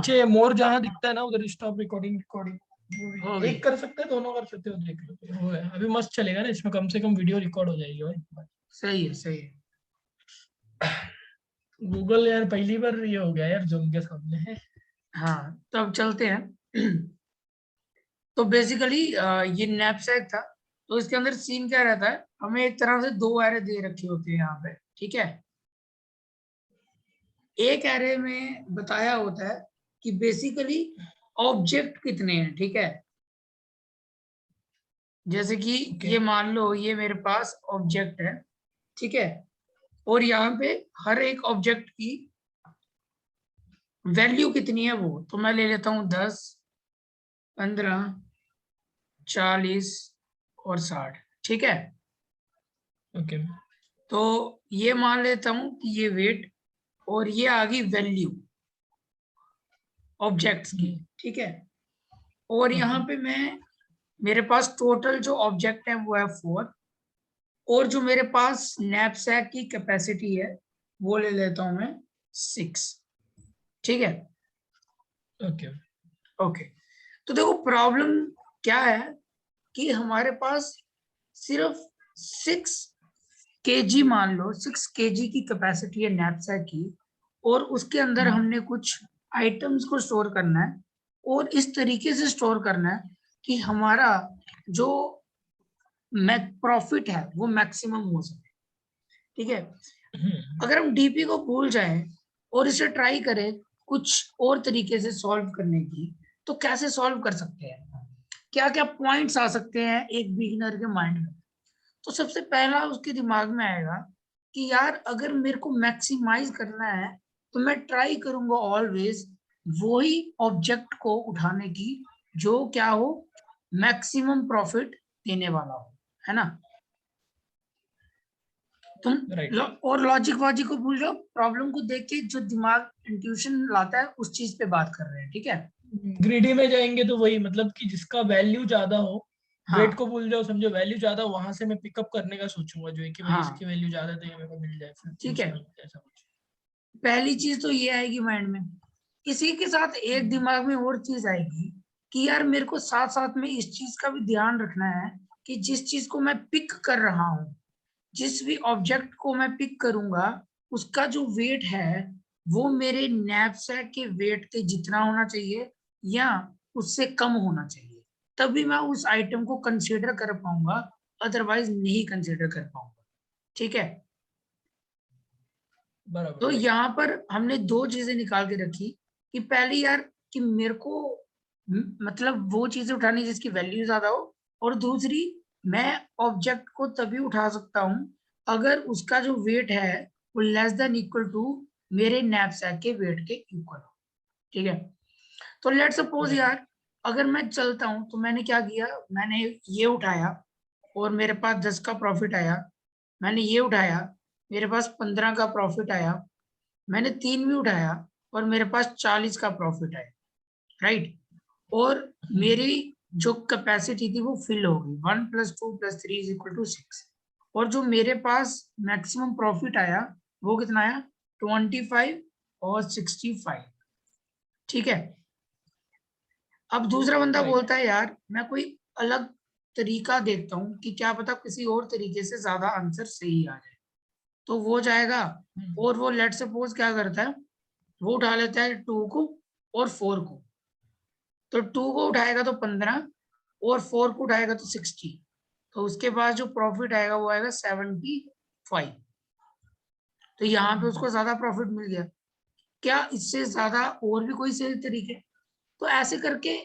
नीचे मोर जहाँ दिखता है ना उधर स्टॉप रिकॉर्डिंग रिकॉर्डिंग हो गई। एक कर सकते हैं, दोनों कर सकते हो, देख लो वो है। अभी मस्त चलेगा ना इसमें, कम से कम वीडियो रिकॉर्ड हो जाएगी भाई। सही है सही है। गूगल यार पहली बार ये हो गया यार जूम के सामने है। हाँ तो अब चलते हैं। तो बेसिकली ये नैपसैक था। तो इसके अंदर सीन क्या रहता है, हमें एक तरह से दो एरे दे रखे होते हैं यहाँ पे, ठीक है। एक एरे में बताया होता है कि बेसिकली ऑब्जेक्ट कितने हैं, ठीक है। जैसे कि ओके ये मान लो ये मेरे पास ऑब्जेक्ट है, ठीक है। और यहाँ पे हर एक ऑब्जेक्ट की वैल्यू कितनी है वो, तो मैं ले लेता हूँ 10, 15, 40 और 60, ठीक है। ओके तो ये मान लेता हूँ कि ये वेट और ये आ गई वैल्यू ऑब्जेक्ट्स की, ठीक है। और यहाँ ओके पे मैं, मेरे पास टोटल जो ऑब्जेक्ट है वो है 4, और जो मेरे पास नैपसैक की कैपेसिटी है वो ले लेता हूं मैं 6, ठीक है। ओके ओके, तो देखो प्रॉब्लम क्या है कि हमारे पास सिर्फ 6 kg, मान लो 6 kg की कैपेसिटी है नैपसैक की, और उसके अंदर हमने कुछ आइटम्स को स्टोर करना है, और इस तरीके से स्टोर करना है कि हमारा जो प्रॉफिट है वो मैक्सिमम हो सके, ठीक है। अगर हम डीपी को भूल जाएं और इसे ट्राई करें कुछ और तरीके से सॉल्व करने की, तो कैसे सॉल्व कर सकते हैं, क्या क्या पॉइंट्स आ सकते हैं एक बिगिनर के माइंड में। तो सबसे पहला उसके दिमाग में आएगा कि यार अगर मेरे को मैक्सिमाइज करना है तो मैं ट्राई करूंगा ऑलवेज वही ऑब्जेक्ट को उठाने की जो क्या हो, मैक्सिमम प्रॉफिट देने वाला हो, है ना। तुम राइट। और लॉजिक वॉजिक को भूल जाओ, प्रॉब्लम को देख के जो दिमाग इंट्यूशन लाता है उस चीज पे बात कर रहे हैं, ठीक है। ग्रीडी में जाएंगे तो वही मतलब कि जिसका वैल्यू ज्यादा हो, वेट हाँ को भूल जाओ, समझो वैल्यू ज्यादा हो, वहां से मैं पिकअप करने का सोचूंगा जो है कि भाई इसकी हाँ वैल्यू ज्यादा तो ये मेरे को मिल जाए, फिर ठीक है। दूसरा ऐसा कुछ। पहली चीज तो ये आएगी माइंड में। इसी के साथ एक दिमाग में और चीज आएगी कि यार मेरे को साथ साथ में इस चीज का भी ध्यान रखना है कि जिस चीज को मैं पिक कर रहा हूँ, जिस भी ऑब्जेक्ट को मैं पिक करूंगा, उसका जो वेट है वो मेरे नैपसैक के वेट के जितना होना चाहिए या उससे कम होना चाहिए, तभी मैं उस आइटम को कंसीडर कर पाऊंगा, अदरवाइज नहीं कंसीडर कर पाऊंगा, ठीक है। बराबर तो भाई। यहाँ पर हमने दो चीजें निकाल के रखी कि पहली यार कि मेरे को मतलब वो चीजें उठानी जिसकी वैल्यू ज्यादा हो, और दूसरी मैं ऑब्जेक्ट को तभी उठा सकता हूँ अगर उसका जो वेट है वो लेस देन इक्वल टू मेरे नैपसैक के वेट के इक्वल हो, ठीक है। तो लेट सपोज राइट यार अगर मैं चलता हूँ तो मैंने क्या किया, मैंने ये उठाया और मेरे पास 10 का प्रॉफिट आया, मैंने ये उठाया मेरे पास 15 का प्रॉफिट आया, मैंने 3 भी उठाया और मेरे पास 40 का प्रॉफिट आया, राइट। और मेरी जो कैपेसिटी थी वो फिल हो गई, 1 + 2 + 3 = 6, और जो मेरे पास मैक्सिमम प्रॉफिट आया वो कितना आया, 25 और 65, ठीक है। अब दूसरा बंदा राइट बोलता है यार मैं कोई अलग तरीका देखता हूँ कि क्या पता किसी और तरीके से ज्यादा आंसर सही आ जाए, तो वो जाएगा और वो लेट सपोज क्या करता है, वो उठा लेता है 2 को और 4 को। तो 2 को उठाएगा तो 15 और 4 को उठाएगा तो 60, तो उसके बाद जो प्रॉफिट आएगा वो आएगा 75। तो यहाँ पे उसको ज्यादा प्रॉफिट मिल गया। क्या इससे ज्यादा और भी कोई सही तरीके, तो ऐसे करके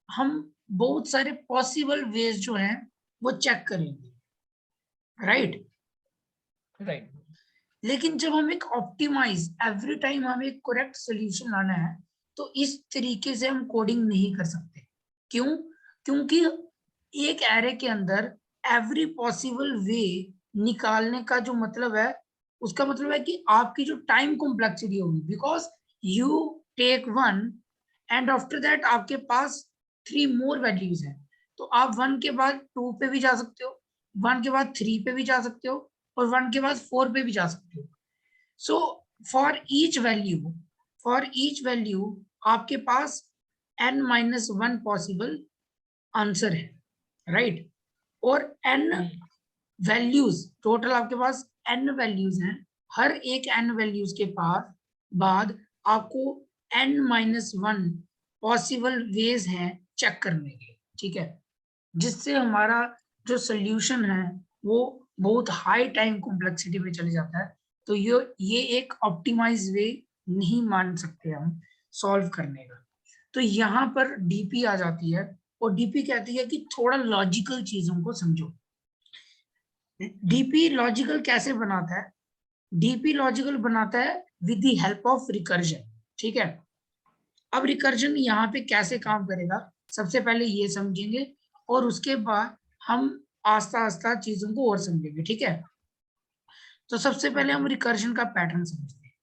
हम बहुत सारे पॉसिबल वेज जो हैं वो चेक करेंगे, राइट। राइट लेकिन जब हम एक ऑप्टिमाइज एवरी टाइम हमें एक करेक्ट सोल्यूशन लाना है, तो इस तरीके से हम कोडिंग नहीं कर सकते। क्यों? क्योंकि एक एरे के अंदर एवरी पॉसिबल वे निकालने का जो मतलब है, उसका मतलब है कि आपकी जो टाइम कॉम्प्लेक्सिटी होगी, because you take one and after that आपके पास 3 मोर वैल्यूज हैं, तो आप 1 के बाद 2 पे भी जा सकते हो, 1 के बाद 3 पे भी जा सकते हो, और 1 के बाद 4 पे भी जा सकते हो। सो फॉर ईच वैल्यू आपके पास n-1 पॉसिबल आंसर है, राइट? और n वैल्यूज, टोटल आपके पास n वैल्यूज हैं, हर एक n वैल्यूज के बाद आपको n-1 पॉसिबल वेज हैं चेक करने के, ठीक है? जिससे हमारा जो सोल्यूशन है वो बहुत हाई टाइम कॉम्प्लेक्सिटी में चले जाता है। तो ये एक ऑप्टिमाइज वे नहीं मान सकते हम सॉल्व करने का। तो यहाँ पर डीपी आ जाती है और डीपी कहती है कि थोड़ा लॉजिकल चीजों को समझो। डीपी लॉजिकल कैसे बनाता है? डीपी लॉजिकल बनाता है with the help of recursion, ठीक है? अब रिकर्जन यहाँ पे कैसे काम करेगा सबसे पहले ये समझेंगे और उसके बाद हम आस्ता आस्ता चीजों को और समझेंगे, ठीक है? तो सबसे पहले हम रिकर्जन का पैटर्न समझते हैं।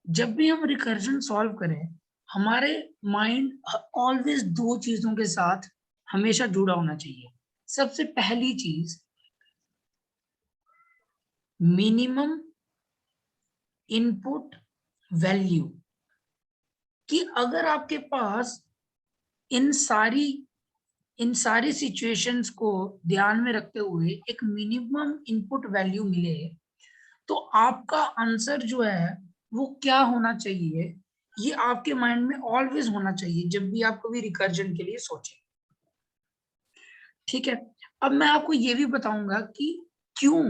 जब भी हम रिकर्जन सॉल्व करें, हमारे माइंड ऑलवेज दो चीजों के साथ हमेशा जुड़ा होना चाहिए। सबसे पहली चीज मिनिमम इनपुट वैल्यू, कि अगर आपके पास इन सारी सिचुएशंस को ध्यान में रखते हुए एक मिनिमम इनपुट वैल्यू मिले, तो आपका आंसर जो है वो क्या होना चाहिए, ये आपके माइंड में ऑलवेज होना चाहिए जब भी आप कभी रिकर्जन के लिए सोचें, ठीक है? अब मैं आपको ये भी बताऊंगा कि क्यों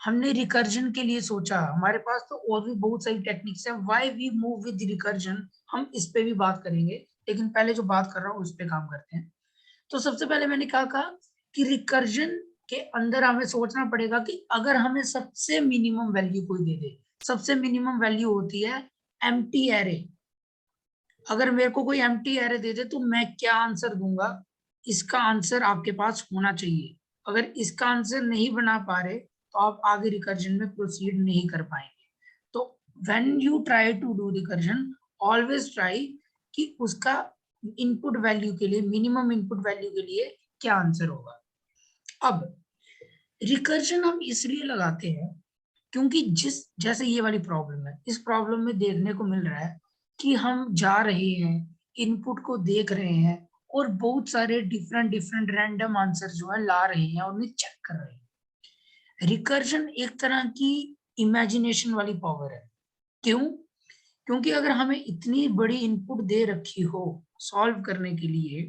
हमने रिकर्जन के लिए सोचा। हमारे पास तो और भी बहुत सारी टेक्निक्स है, why we move with recursion, हम इस पे भी बात करेंगे, लेकिन पहले जो बात कर रहा हूँ उस पे काम करते हैं। तो सबसे पहले मैंने कहा कि रिकर्जन के अंदर हमें सोचना पड़ेगा कि अगर हमें सबसे मिनिमम वैल्यू कोई दे दे, सबसे मिनिमम वैल्यू होती है एम्प्टी एरे। अगर मेरे को कोई एम्प्टी एरे दे दे तो मैं क्या आंसर दूंगा, इसका आंसर आपके पास होना चाहिए। अगर इसका आंसर नहीं बना पा रहे तो आप आगे रिकर्जन में प्रोसीड नहीं कर पाएंगे। तो when you try to do recursion, always try कि उसका इनपुट वैल्यू के लिए, मिनिमम इनपुट वैल्यू के लिए क्या आंसर होगा। अब रिकर्जन हम इसलिए लगाते हैं क्योंकि जैसे ये वाली प्रॉब्लम है, इस प्रॉब्लम में देखने को मिल रहा है कि हम जा रहे हैं, इनपुट को देख रहे हैं और बहुत सारे डिफरेंट डिफरेंट रैंडम आंसर जो है ला रहे हैं और उन्हें चेक कर रहे हैं। रिकर्जन एक तरह की इमेजिनेशन वाली पावर है। क्यों? क्योंकि अगर हमें इतनी बड़ी इनपुट दे रखी हो सॉल्व करने के लिए,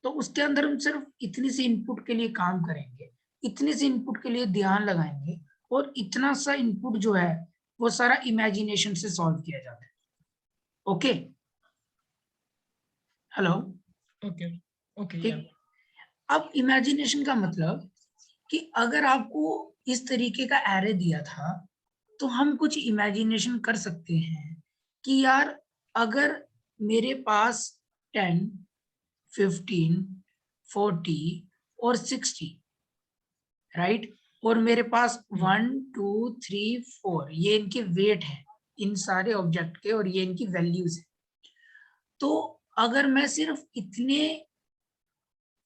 तो उसके अंदर हम सिर्फ इतनी सी इनपुट के लिए काम करेंगे, इतनी सी इनपुट के लिए ध्यान लगाएंगे और इतना सा इनपुट जो है वो सारा इमेजिनेशन से सॉल्व किया जाता है। Okay, hello, okay okay. ठीक। अब इमेजिनेशन का मतलब कि अगर आपको इस तरीके का एरे दिया था तो हम कुछ इमेजिनेशन कर सकते हैं कि यार अगर मेरे पास 10, 15, 40 और 60, राइट, और मेरे पास 1, 2, 3, 4 ये इनके वेट है इन सारे ऑब्जेक्ट के और ये इनकी वैल्यूज है। तो अगर मैं सिर्फ इतने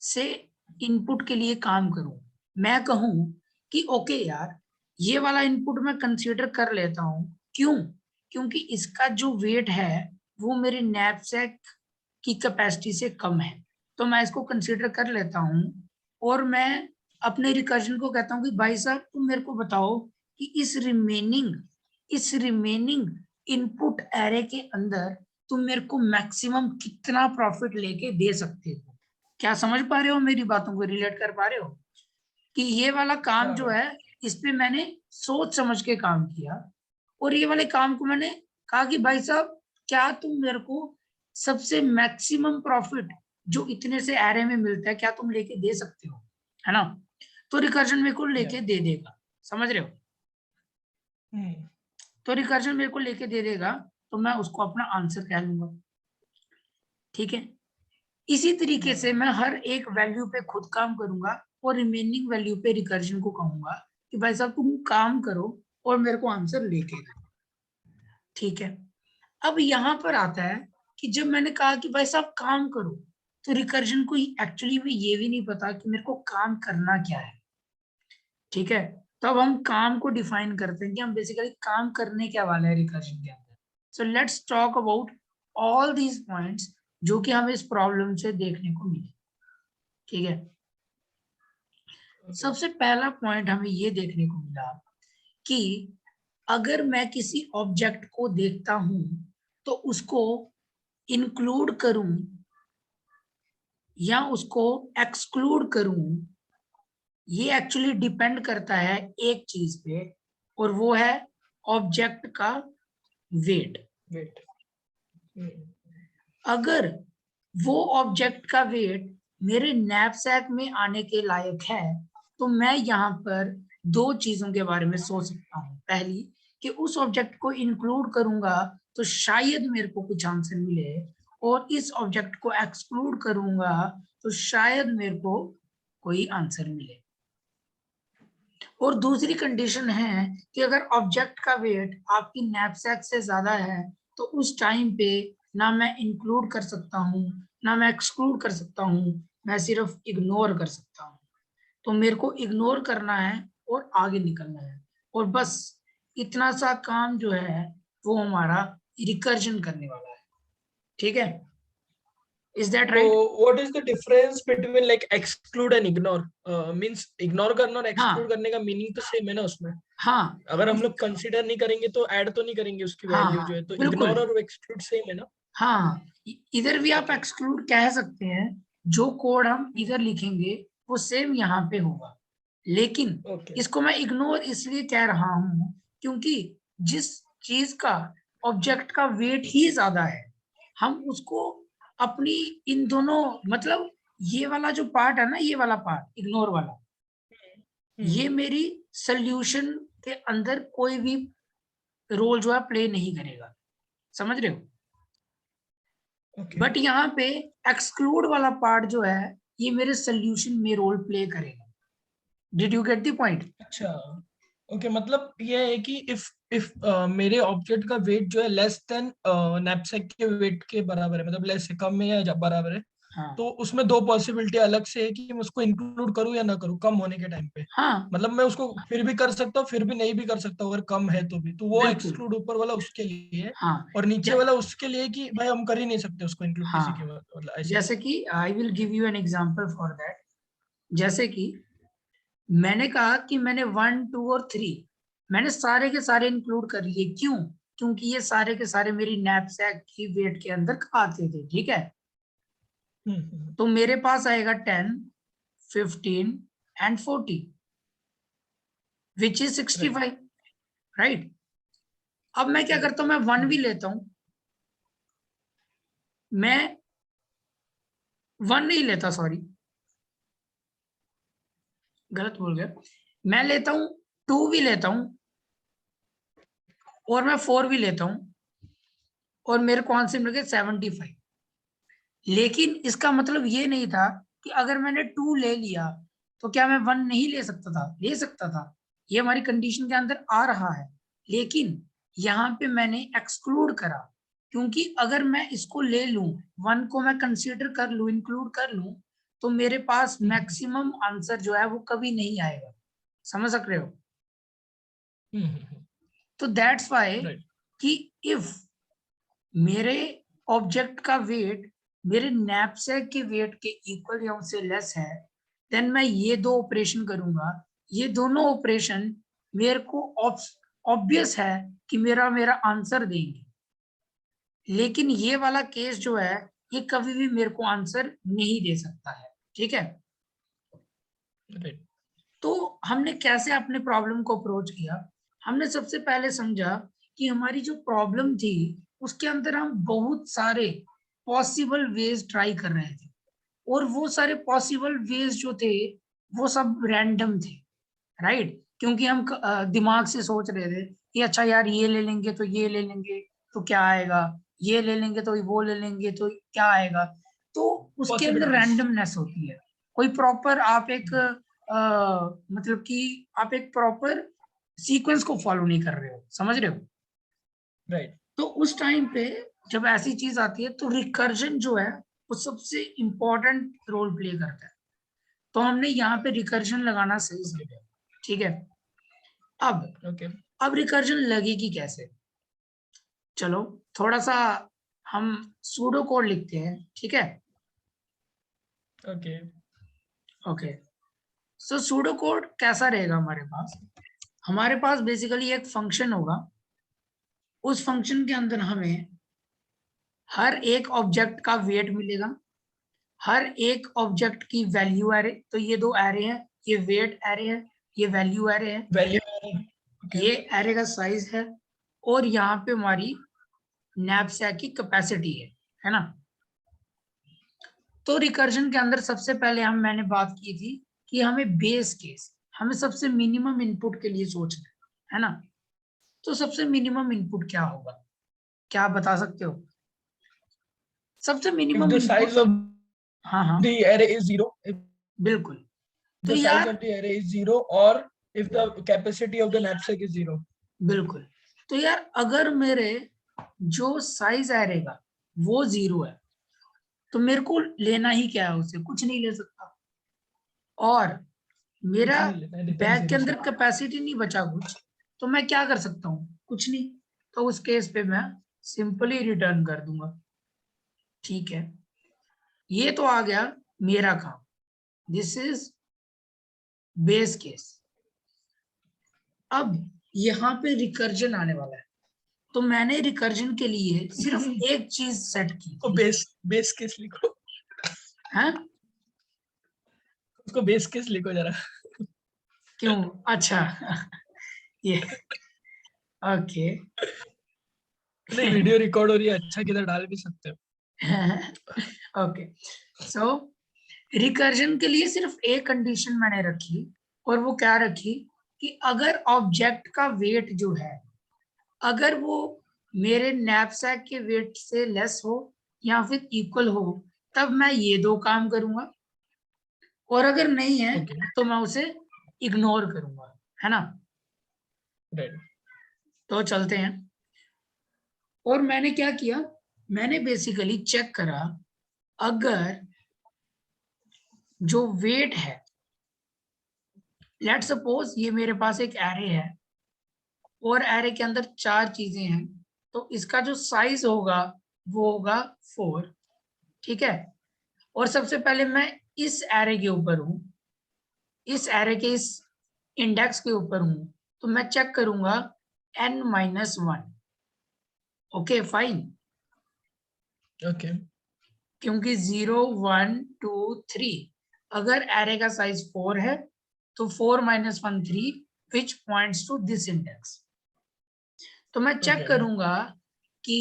से इनपुट के लिए काम करूं, मैं कहूं कि ओके यार ये वाला इनपुट मैं कंसीडर कर लेता हूं, क्यों? क्योंकि इसका जो वेट है वो मेरे नैपसैक की कैपेसिटी से कम है, तो मैं इसको कंसीडर कर लेता हूं और मैं अपने रिकर्जन को कहता हूं कि भाई साहब तुम मेरे को बताओ कि इस रिमेनिंग इनपुट एरे के अंदर तुम मेरे को मैक्सिमम कितना प्रॉफिट लेके दे सकते हो। क्या समझ पा रहे हो, मेरी बातों को रिलेट कर पा रहे हो कि ये वाला काम जो है इस पे मैंने सोच समझ के काम किया और ये वाले काम को मैंने कहा कि भाई साहब क्या तुम मेरे को सबसे मैक्सिमम प्रॉफिट जो इतने से एरे में मिलता है क्या तुम लेके दे सकते हो, है ना? तो रिकर्जन मेरे को लेके दे देगा, समझ रहे हो? तो रिकर्जन मेरे को लेके दे देगा तो मैं उसको अपना आंसर कह लूंगा, ठीक है? इसी तरीके से मैं हर एक वैल्यू पे खुद काम करूंगा और रिमेनिंग वैल्यू पे रिकर्जन को कहूंगा कि भाई साहब तुम काम करो और मेरे को आंसर लेके दो, ठीक है? अब यहाँ पर आता है कि जब मैंने कहा कि भाई साहब काम करो, तो रिकर्जन को एक्चुअली में ये भी नहीं पता कि मेरे को काम करना क्या है, ठीक है? तब हम काम को डिफाइन करते हैं कि हम बेसिकली काम करने क्या वाले हैं रिकर्जन के अंदर। So let's talk about all these points जो कि हमें इस प्रॉब्लम से देखने को मिले। ठीक है, सबसे पहला पॉइंट हमें ये देखने को मिला कि अगर मैं किसी ऑब्जेक्ट को देखता हूं तो उसको इंक्लूड करूं या उसको एक्सक्लूड करूं, ये एक्चुअली डिपेंड करता है एक चीज पे, और वो है ऑब्जेक्ट का वेट। अगर वो ऑब्जेक्ट का वेट मेरे नैपसैक में आने के लायक है तो मैं यहाँ पर दो चीजों के बारे में सोच सकता हूँ। पहली कि उस ऑब्जेक्ट को इंक्लूड करूंगा तो शायद मेरे को कुछ आंसर मिले, और इस ऑब्जेक्ट को एक्सक्लूड करूंगा तो शायद मेरे को कोई आंसर मिले। और दूसरी कंडीशन है कि अगर ऑब्जेक्ट का वेट आपकी नैपसैक से ज्यादा है तो उस टाइम पे ना मैं इंक्लूड कर सकता हूँ ना मैं एक्सक्लूड कर सकता हूँ, मैं सिर्फ इग्नोर कर सकता हूँ। तो मेरे को इग्नोर करना है और आगे निकलना है, और बस इतना सा काम जो है वो हमारा रिकर्जन करने वाला है। ठीक है, is that right? So what is the difference between like exclude and ignore? Means ignore करना और exclude हाँ करने का मीनिंग तो सेम है ना उसमें। हाँ, अगर हम लोग कंसीडर नहीं करेंगे तो ऐड तो नहीं करेंगे उसकी हाँ वैल्यू हाँ जो है, तो बिल्कुल, इग्नोर और एक्सक्लूड सेम है ना। हाँ इधर भी आप Okay. एक्सक्लूड कह सकते हैं। जो कोड हम इधर लिखेंगे वो सेम यहाँ पे होगा, लेकिन Okay. इसको मैं इग्नोर इसलिए कह रहा हूँ क्योंकि जिस चीज का ऑब्जेक्ट का वेट ही ज्यादा है हम उसको अपनी इन दोनों, मतलब ये वाला जो पार्ट है ना, ये वाला पार्ट इग्नोर वाला, ये मेरी सोल्यूशन के अंदर कोई भी रोल जो है प्ले नहीं करेगा। समझ रहे हो? Okay. बट यहाँ पे एक्सक्लूड वाला पार्ट जो है ये मेरे सोल्यूशन में रोल प्ले करेगा। Did you get the point? अच्छा, ओके, मतलब ये है कि इफ मेरे ऑब्जेक्ट का वेट जो है लेस देन नैपसैक के वेट के बराबर है, मतलब लेस से कम में या बराबर है, हाँ तो उसमें दो पॉसिबिलिटी अलग से है कि मैं उसको इंक्लूड करूं या ना करूं कम होने के टाइम पे। हाँ मतलब मैं उसको फिर भी कर सकता हूँ फिर भी नहीं भी कर सकता हूँ अगर कम है तो भी, तो वो बिल्कुल, एक्सक्लूड ऊपर वाला उसके लिए है हाँ और नीचे वाला उसके लिए कि भाई हम कर ही नहीं सकते उसको इंक्लूड किसी के, हाँ, मतलब ऐसे। जैसे कि I will give you an example for that. जैसे कि मैंने कहा कि मैंने 1 2 और 3 मैंने सारे के सारे इंक्लूड कर लिए। क्यों? क्योंकि ये सारे के सारे मेरी नैपसैक की वेट के अंदर आते थे। ठीक है, तो मेरे पास आएगा 10 15 एंड 40 विच इज 65, राइट? अब मैं क्या करता हूं, मैं 1 भी लेता हूं, मैं 1 नहीं लेता, सॉरी गलत बोल गया, मैं लेता हूं 2 भी लेता हूं और मैं 4 भी लेता हूं और मेरे को आंसर मिल गया 75। लेकिन इसका मतलब ये नहीं था कि अगर मैंने 2 ले लिया तो क्या मैं 1 नहीं ले सकता था? ले सकता था, ये हमारी कंडीशन के अंदर आ रहा है। लेकिन यहाँ पे मैंने एक्सक्लूड करा, क्योंकि अगर मैं इसको ले लूं, 1 को मैं कंसीडर कर लूं, इंक्लूड कर लूं, तो मेरे पास मैक्सिमम आंसर जो है वो कभी नहीं आएगा। समझ सक रहे हो? तो दैट्स वाई राइट। कि इफ मेरे ऑब्जेक्ट का वेट मेरे नैपसैक के वेट के इक्वल या उससे लेस है, देन मैं ये दो ऑपरेशन करूंगा। ये दोनों ऑपरेशन मेरे को ऑब्वियस है कि मेरा मेरा आंसर देंगे, लेकिन ये वाला केस जो है ये कभी भी मेरे को आंसर नहीं दे सकता है। ठीक है, राइट। तो हमने कैसे अपने प्रॉब्लम को अप्रोच किया? हमने सबसे पहले समझा कि हमारी जो प्रॉब्लम थी उसके अंदर हम बहुत सारे पॉसिबल वेज ट्राई कर रहे थे, और वो सारे पॉसिबल वेज जो थे वो सब रैंडम थे, राइट? क्योंकि हम दिमाग से सोच रहे थे कि अच्छा यार ये ले लेंगे तो ये ले लेंगे तो क्या आएगा, ये ले लेंगे तो वो ले लेंगे तो क्या आएगा। तो उसके अंदर पॉसिबिलिटीज। रैंडमनेस होती है। कोई प्रॉपर आप एक मतलब कि आप एक प्रॉपर सीक्वेंस को फॉलो नहीं कर रहे हो। समझ रहे हो? राइट। तो उस टाइम पे जब ऐसी चीज आती है तो रिकर्जन जो है वो सबसे इंपॉर्टेंट रोल प्ले करता है। तो हमने यहाँ पे रिकर्जन लगाना सही समझा। ठीक है, अब रिकर्जन लगेगी कैसे? चलो थोड़ा सा हम सूडो कोड लिखते हैं, ठीक है? ओके, सो सूडो कोड कैसा रहेगा हमारे पास बेसिकली एक फंक्शन होगा। उस फंक्शन के अंदर हमें हर एक ऑब्जेक्ट का वेट मिलेगा, हर एक ऑब्जेक्ट की वैल्यू एरे। तो ये दो एरे हैं, ये वेट एरे है, ये वैल्यू एरे है, ये एरे का साइज है, और यहाँ पे हमारी नैपसैक की कैपेसिटी है ना? तो रिकर्जन के अंदर सबसे पहले मैंने बात की थी कि हमें बेस केस, हमें सबसे मिनिमम इनपुट के लिए सोचना है ना? तो सबसे मिनिमम इनपुट क्या होगा, क्या आप बता सकते हो? सबसे मिनिमम इनपुट, हाँ the array is 0, if बिल्कुल। तो the size यार of the array is 0 or if the capacity of the knapsack is 0. बिल्कुल, तो यार अगर मेरे जो साइज एरे का वो 0 है, तो मेरे को लेना ही क्या है, उससे कुछ नहीं ले सकता। और मेरा बैग के अंदर कैपेसिटी नहीं बचा कुछ, तो मैं क्या कर सकता हूँ? कुछ नहीं। तो उस केस पे मैं सिंपली रिटर्न कर दूंगा, ठीक है? ये तो आ गया मेरा काम, दिस इज बेस केस। अब यहाँ पे रिकर्जन आने वाला है, तो मैंने रिकर्जन के लिए सिर्फ एक चीज सेट की तो थी। बेस केस लिखो, हैं? उसको बेस केस लिखो जरा। क्यों? अच्छा ये ओके नहीं, वीडियो रिकॉर्ड हो रही है, अच्छा किधर डाल भी सकते हो। ओके, सो रिकर्जन के लिए सिर्फ एक कंडीशन मैंने रखी, और वो क्या रखी कि अगर ऑब्जेक्ट का वेट जो है, अगर वो मेरे नैपसैक के वेट से लेस हो या फिर इक्वल हो, तब मैं ये दो काम करूंगा, और अगर नहीं है तो मैं उसे इग्नोर करूंगा, है ना? तो चलते हैं। और मैंने क्या किया, मैंने बेसिकली चेक करा, अगर जो वेट है, लेट्स सपोज ये मेरे पास एक एरे है, और एरे के अंदर 4 चीजें हैं, तो इसका जो साइज होगा वो होगा 4, ठीक है? और सबसे पहले मैं इस एरे के ऊपर हूं, इस एरे के इस इंडेक्स के ऊपर हूं, तो मैं चेक करूंगा n-1। ओके फाइन, ओके, क्योंकि 0 1 2 3, अगर एरे का साइज 4 है तो 4 - 1 3 which points to this index. तो मैं चेक करूंगा कि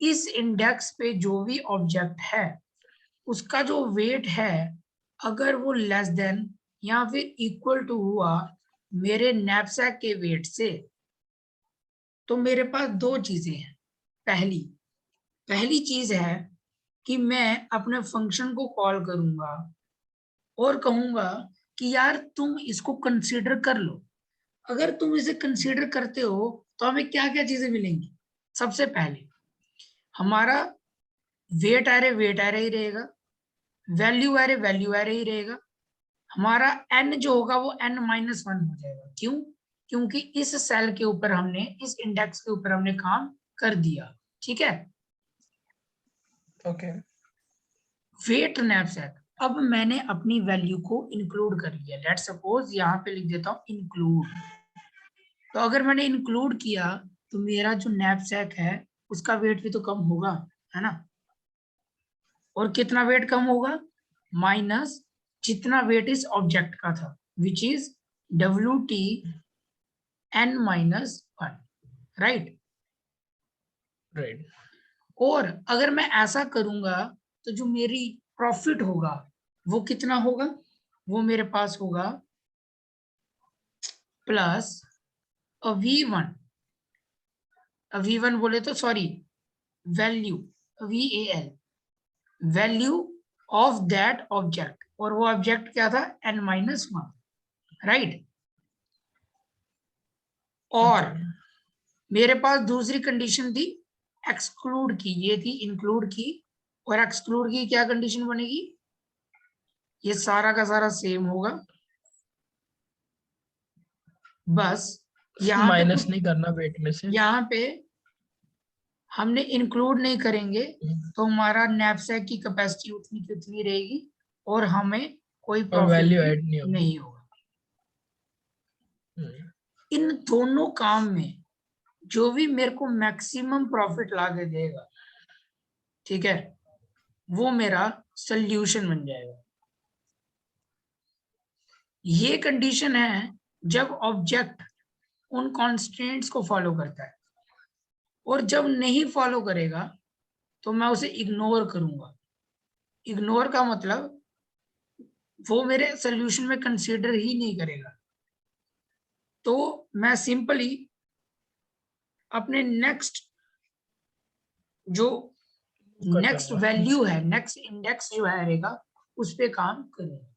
इस इंडेक्स पे जो भी ऑब्जेक्ट है उसका जो वेट है, अगर वो लेस देन या फिर इक्वल टू हुआ मेरे नैपसैक के वेट से, तो मेरे पास दो चीजें हैं। पहली चीज है कि मैं अपने फंक्शन को कॉल करूंगा और कहूंगा कि यार तुम इसको कंसीडर कर लो। अगर तुम इसे कंसीडर करते हो तो हमें क्या क्या चीजें मिलेंगी? सबसे पहले हमारा वेट एरे ही रहेगा, वैल्यू एरे ही रहेगा, हमारा n जो होगा वो n-1 हो जाएगा। क्यों? क्योंकि इस सेल के ऊपर हमने, इस इंडेक्स के ऊपर हमने काम कर दिया, ठीक है? ओके, वेट नैपसैक, अब मैंने अपनी वैल्यू को इंक्लूड कर लिया। लेट्स सपोज यहाँ पे लिख देता हूँ इंक्लूड। तो अगर मैंने इंक्लूड किया तो मेरा जो नैपसैक है उसका वेट भी तो कम होगा, है ना? और कितना वेट कम होगा? माइनस जितना वेट इस ऑब्जेक्ट का था, which is WT n-1, right? Right, और अगर मैं ऐसा करूंगा तो जो मेरी प्रॉफिट होगा वो कितना होगा? वो मेरे पास होगा प्लस V1, V1 बोले तो sorry, value, VAL, value of that object, और वो ऑब्जेक्ट क्या था? n-1, right? और मेरे पास दूसरी कंडीशन थी एक्सक्लूड की, ये थी इंक्लूड की, और एक्सक्लूड की क्या कंडीशन बनेगी? ये सारा का सारा सेम होगा, बस यहाँ पे माइनस नहीं करना वेट में से, यहाँ पे हमने इंक्लूड नहीं करेंगे तो हमारा नैपसैक की कैपेसिटी उतनी की उतनी रहेगी और हमें कोई और प्रॉफिट वैल्यू भी ऐड नहीं होगी। नहीं होगा। इन दोनों काम में जो भी मेरे को मैक्सिमम प्रॉफिट ला के देगा, ठीक है, वो मेरा सोल्यूशन बन जाएगा। ये कंडीशन है जब ऑब्जेक्ट उन कॉन्स्टेंट्स को फॉलो करता है, और जब नहीं फॉलो करेगा तो मैं उसे इग्नोर करूंगा। इग्नोर का मतलब वो मेरे सोल्यूशन में कंसीडर ही नहीं करेगा। तो मैं सिंपली अपने नेक्स्ट जो कर नेक्स्ट जाऊंगा। वैल्यू है, नेक्स्ट इंडेक्स जो है रहेगा, उस पे काम करेंगे।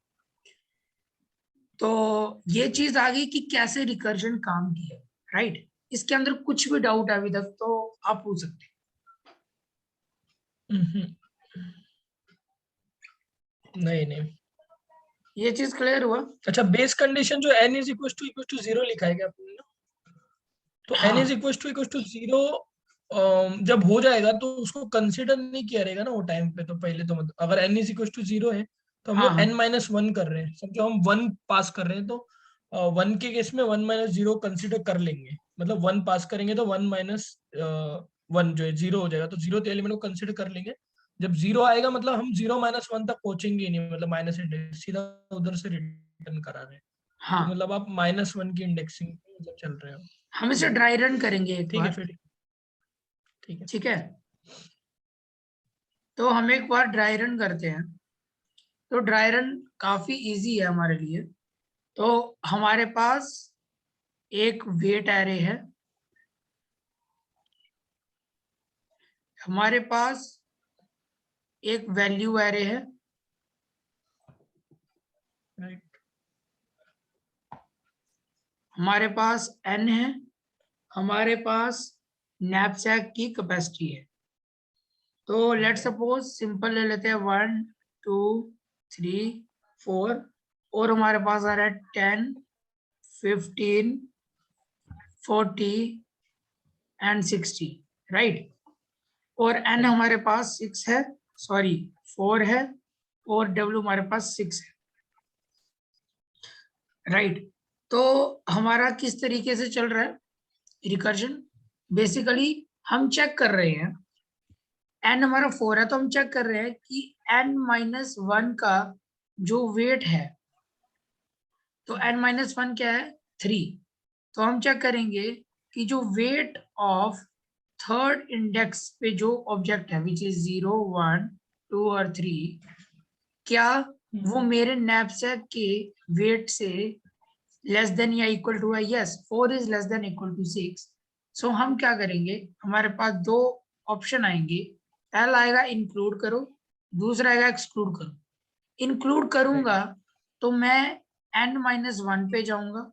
तो ये चीज आ गई कि कैसे रिकर्जन काम किया, राइट। इसके अंदर कुछ भी डाउट है अभी तक तो आप पूछ सकते हैं। नहीं नहीं, ये चीज क्लियर हुआ? अच्छा बेस कंडीशन जो n इज इक्वल टू 0 लिखा है क्या आपने? तो n इज हाँ इक्वल टू 0 जब हो जाएगा तो उसको कंसिडर नहीं किया रहेगा ना वो टाइम पे। तो पहले तो मतलब अगर n इज इक्वल टू 0 है तो हम हाँ लोग हाँ n माइनस 1 कर रहे हैं, समझो हम 1 पास कर रहे हैं तो 1 के केस में 1 माइनस 0 कंसिडर कर लेंगे। मतलब 1 पास करेंगे तो 1 माइनस 1 जो है 0 हो जाएगा, तो 0 एलिमेंट को कंसिडर कर लेंगे। जब 0 आएगा मतलब हम 0 माइनस 1 तक पहुंचेंगे ही नहीं, मतलब माइनस इंडेक्स सीधा उधर से रिटर्न करा रहे हैं। तो हाँ, मतलब आप -1 की इंडेक्सिंग मतलब चल रहे हो। हम इसे ड्राई रन करेंगे एक ठीक है बार, फिर, ठीक है। ठीक है। तो हम एक बार ड्राई रन करते हैं। तो ड्राई रन काफी इजी है हमारे लिए। तो हमारे पास एक वेट एरे है, हमारे पास एक वैल्यू एरे है, राइट। हमारे पास n है, हमारे पास नैपसैक की कैपेसिटी है। तो लेट सपोज सिंपल ले लेते हैं 1 2 3 4, और हमारे पास आ रहा है 10 15 40 एंड 60, राइट। और n हमारे पास 6 है, सॉरी 4 है, और w हमारे पास 6 है, राइट। तो हमारा किस तरीके से चल रहा है रिकर्जन? बेसिकली हम चेक कर रहे हैं, n हमारा 4 है तो हम चेक कर रहे हैं कि n-1 का जो वेट है, तो n-1 क्या है 3। तो हम चेक करेंगे कि जो वेट ऑफ थर्ड इंडेक्स पे जो ऑब्जेक्ट है विच इज 0 1 2 और 3, क्या वो मेरे नैपसैक के वेट से लेस देन या इक्वल टू है? Yes, 4 is less than equal to 6। So हम क्या करेंगे, हमारे पास दो ऑप्शन आएंगे। पहला आएगा इंक्लूड करो, दूसरा आएगा एक्सक्लूड करो। इंक्लूड करूंगा तो मैं n-1 पे जाऊंगा,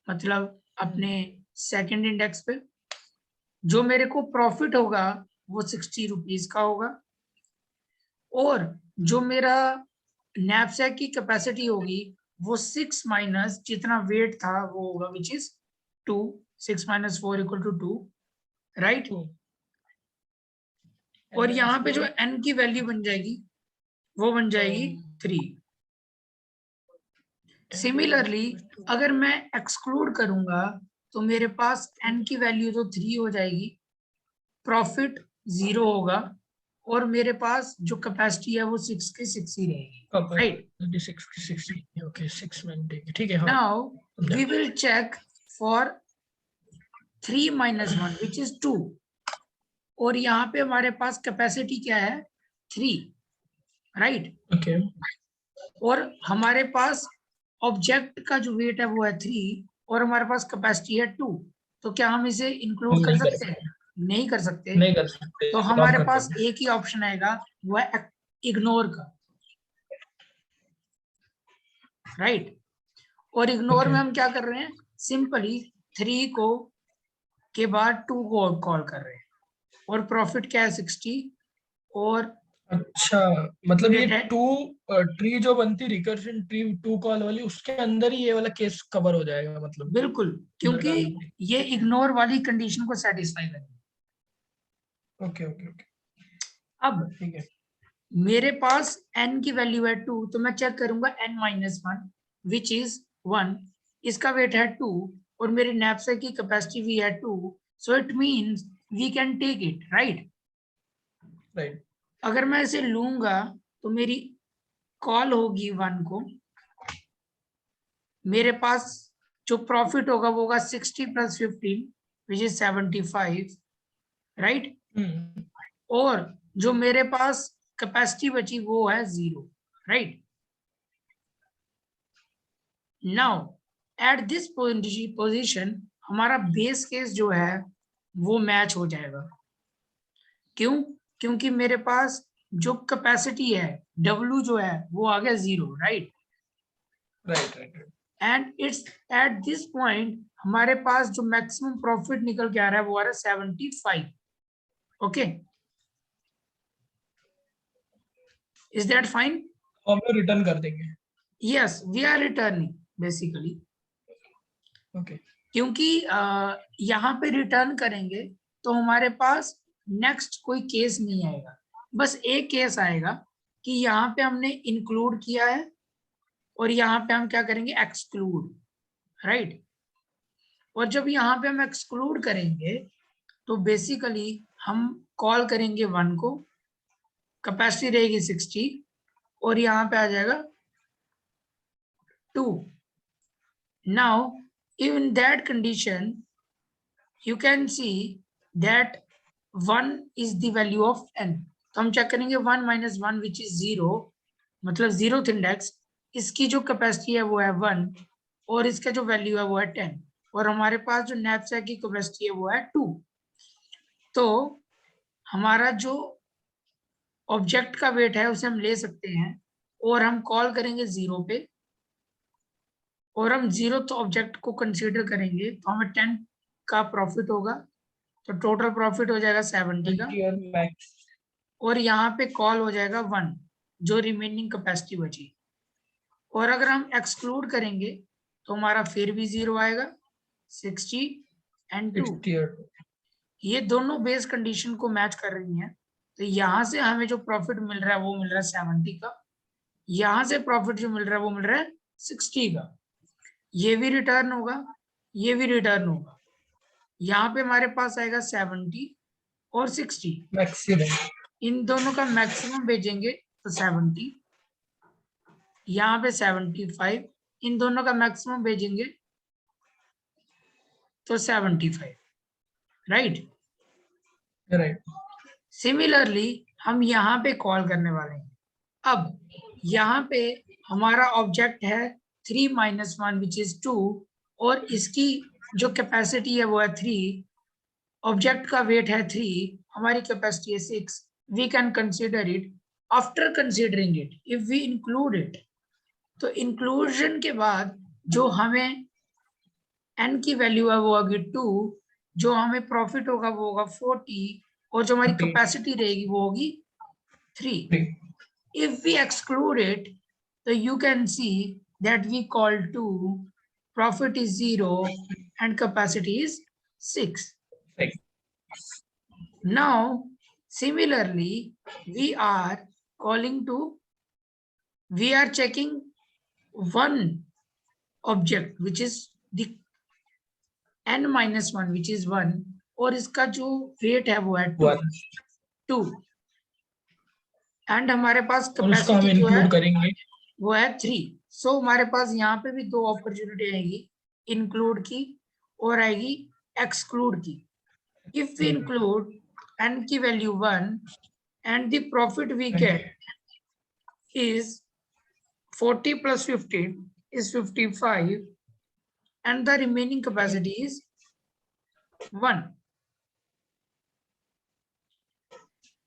मतलब अपने सेकंड इंडेक्स पे। जो मेरे को प्रॉफिट होगा वो 60 रुपीज का होगा, और जो मेरा नैपसैक की कैपेसिटी होगी वो 6 माइनस जितना वेट था वो होगा which is 2। 6 minus 4 equal to 2, right. और यहाँ पे जो n की वैल्यू बन जाएगी वो बन जाएगी 3। सिमिलरली अगर मैं एक्सक्लूड करूंगा तो मेरे पास n की वैल्यू तो 3 हो जाएगी, प्रॉफिट 0 होगा, और मेरे पास जो कैपेसिटी है वो 6 की 6 ही रहेगी, राइट। 60 ओके 6 मिनट ठीक है। हाँ नाउ समझा। We will check for 3 minus 1 which is 2, और यहाँ पे हमारे पास कैपेसिटी क्या है 3, राइट। ओके और हमारे पास ऑब्जेक्ट का जो वेट है वो है 3, और हमारे पास कैपेसिटी है 2। तो क्या हम इसे इंक्लूड कर नहीं कर सकते हैं? नहीं कर सकते। नहीं कर सकते, तो लॉक हमारे कर पास देंगे। एक ही ऑप्शन आएगा, वो है इग्नोर का, राइट। और इग्नोर ओके में हम क्या कर रहे हैं, सिंपली 3 को के बाद 2 को कॉल कर रहे हैं, और प्रॉफिट क्या है 60, और अच्छा, मतलब ये वेट है, टू ट्री जो बनती रिकर्जन ट्री टू कॉल वाली, उसके अंदर ही ये वाला केस कवर हो जाएगा मतलब बिल्कुल, अंदर क्योंकि डालने पे। ये इग्नोर वाली कंडीशन को सेटिस्फाई करेगा। ओके ओके ओके, अब ठीक है। मेरे पास n की वैल्यू है 2, तो मैं चेक करूंगा n-1 विच इज 1, इसका वेट है 2 और मेरी नैपसैक की कैपेसिटी भी है 2, so it means we can take it, right. Right. अगर मैं इसे लूंगा तो मेरी कॉल होगी 1 को, मेरे पास जो प्रॉफिट होगा वो होगा 60 + 15 विच इज 75, राइट। हम्म। और जो मेरे पास कैपेसिटी बची वो है 0, right. Now at this position हमारा बेस केस जो है वो मैच हो जाएगा। क्यों? क्योंकि मेरे पास जो कैपेसिटी है W जो है वो आ गया 0, right. Right right right. And it's at this point हमारे पास जो मैक्सिमम प्रॉफिट निकल के आ रहा है वो आ रहा है 75। Okay, is that fine? हम लोग रिटर्न कर देंगे। Yes, we are returning basically. Okay. क्योंकि यहाँ पे रिटर्न करेंगे तो हमारे पास नेक्स्ट कोई केस नहीं आएगा, बस एक केस आएगा कि यहाँ पे हमने इंक्लूड किया है और यहाँ पे हम क्या करेंगे, एक्सक्लूड, राइट। और जब यहाँ पे हम एक्सक्लूड करेंगे तो बेसिकली हम कॉल करेंगे 1 को, कैपेसिटी रहेगी 60 और यहाँ पे आ जाएगा 2। Now in that condition you can see that 1 is the value of n, तो हम चेक करेंगे 1 - 1 विच इज 0, मतलब 0th इंडेक्स, इसकी जो कैपेसिटी है वो है 1 और इसका जो वैल्यू है वो है 10 और हमारे पास जो नैपसैक की कैपेसिटी है वो है 2। तो हमारा जो ऑब्जेक्ट का वेट है उसे हम ले सकते हैं और हम कॉल करेंगे 0 पे और हम 0th ऑब्जेक्ट को कंसीडर करेंगे तो हमें 10 का प्रॉफिट होगा, तो टोटल प्रॉफिट हो जाएगा 70 का 20 और मैक्स। और यहाँ पे कॉल हो जाएगा 1, जो रिमेनिंग कैपेसिटी बची। और अगर हम एक्सक्लूड करेंगे तो हमारा फिर भी 0 आएगा, 60 एंड 2, 60 और ये दोनों बेस कंडीशन को मैच कर रही हैं। तो यहाँ से हमें जो प्रॉफिट मिल रहा है वो मिल रहा है 70 का, यहाँ से प्रॉफिट जो मिल रहा है वो मिल रहा है 60 का। ये भी रिटर्न होगा, ये भी रिटर्न होगा, यहाँ पे हमारे पास आएगा 70 और 60, मैक्सिमम। इन दोनों का मैक्सिमम भेजेंगे तो 70, यहाँ पे 75, इन दोनों का मैक्सिमम भेजेंगे तो 75, राइट। राइट। सिमिलरली हम यहाँ पे कॉल करने वाले हैं। अब यहाँ पे हमारा ऑब्जेक्ट है 3 - 1 विच इज 2 और इसकी जो कैपेसिटी है वो है 3, ऑब्जेक्ट का वेट है 3, हमारी कैपेसिटी है 6, we can consider it. After considering it if we include it, तो इंक्लूजन के बाद जो हमें n की वैल्यू है वो होगी 2, जो हमें प्रॉफिट होगा वो होगा 40 और जो हमारी 40। कैपेसिटी रहेगी वो होगी 3। 3। If we exclude it, so you can see that we call 2, profit is 0 and capacity is 6. Now similarly we are calling to, we are checking one object which is the n-1 which is 1 और इसका जो wait है वो है 1 2 and हमारे पास और उसको हम कैपेसिटी जो है इंक्लूड करेंगे। वो है 3। सो हमारे पास यहाँ पे भी दो अपॉर्चुनिटी आएगी, इंक्लूड की और आएगी एक्सक्लूड की। इफ वी इंक्लूड n की value 1 and the profit we get is 40 plus 15 is 55 and the remaining capacity is 1.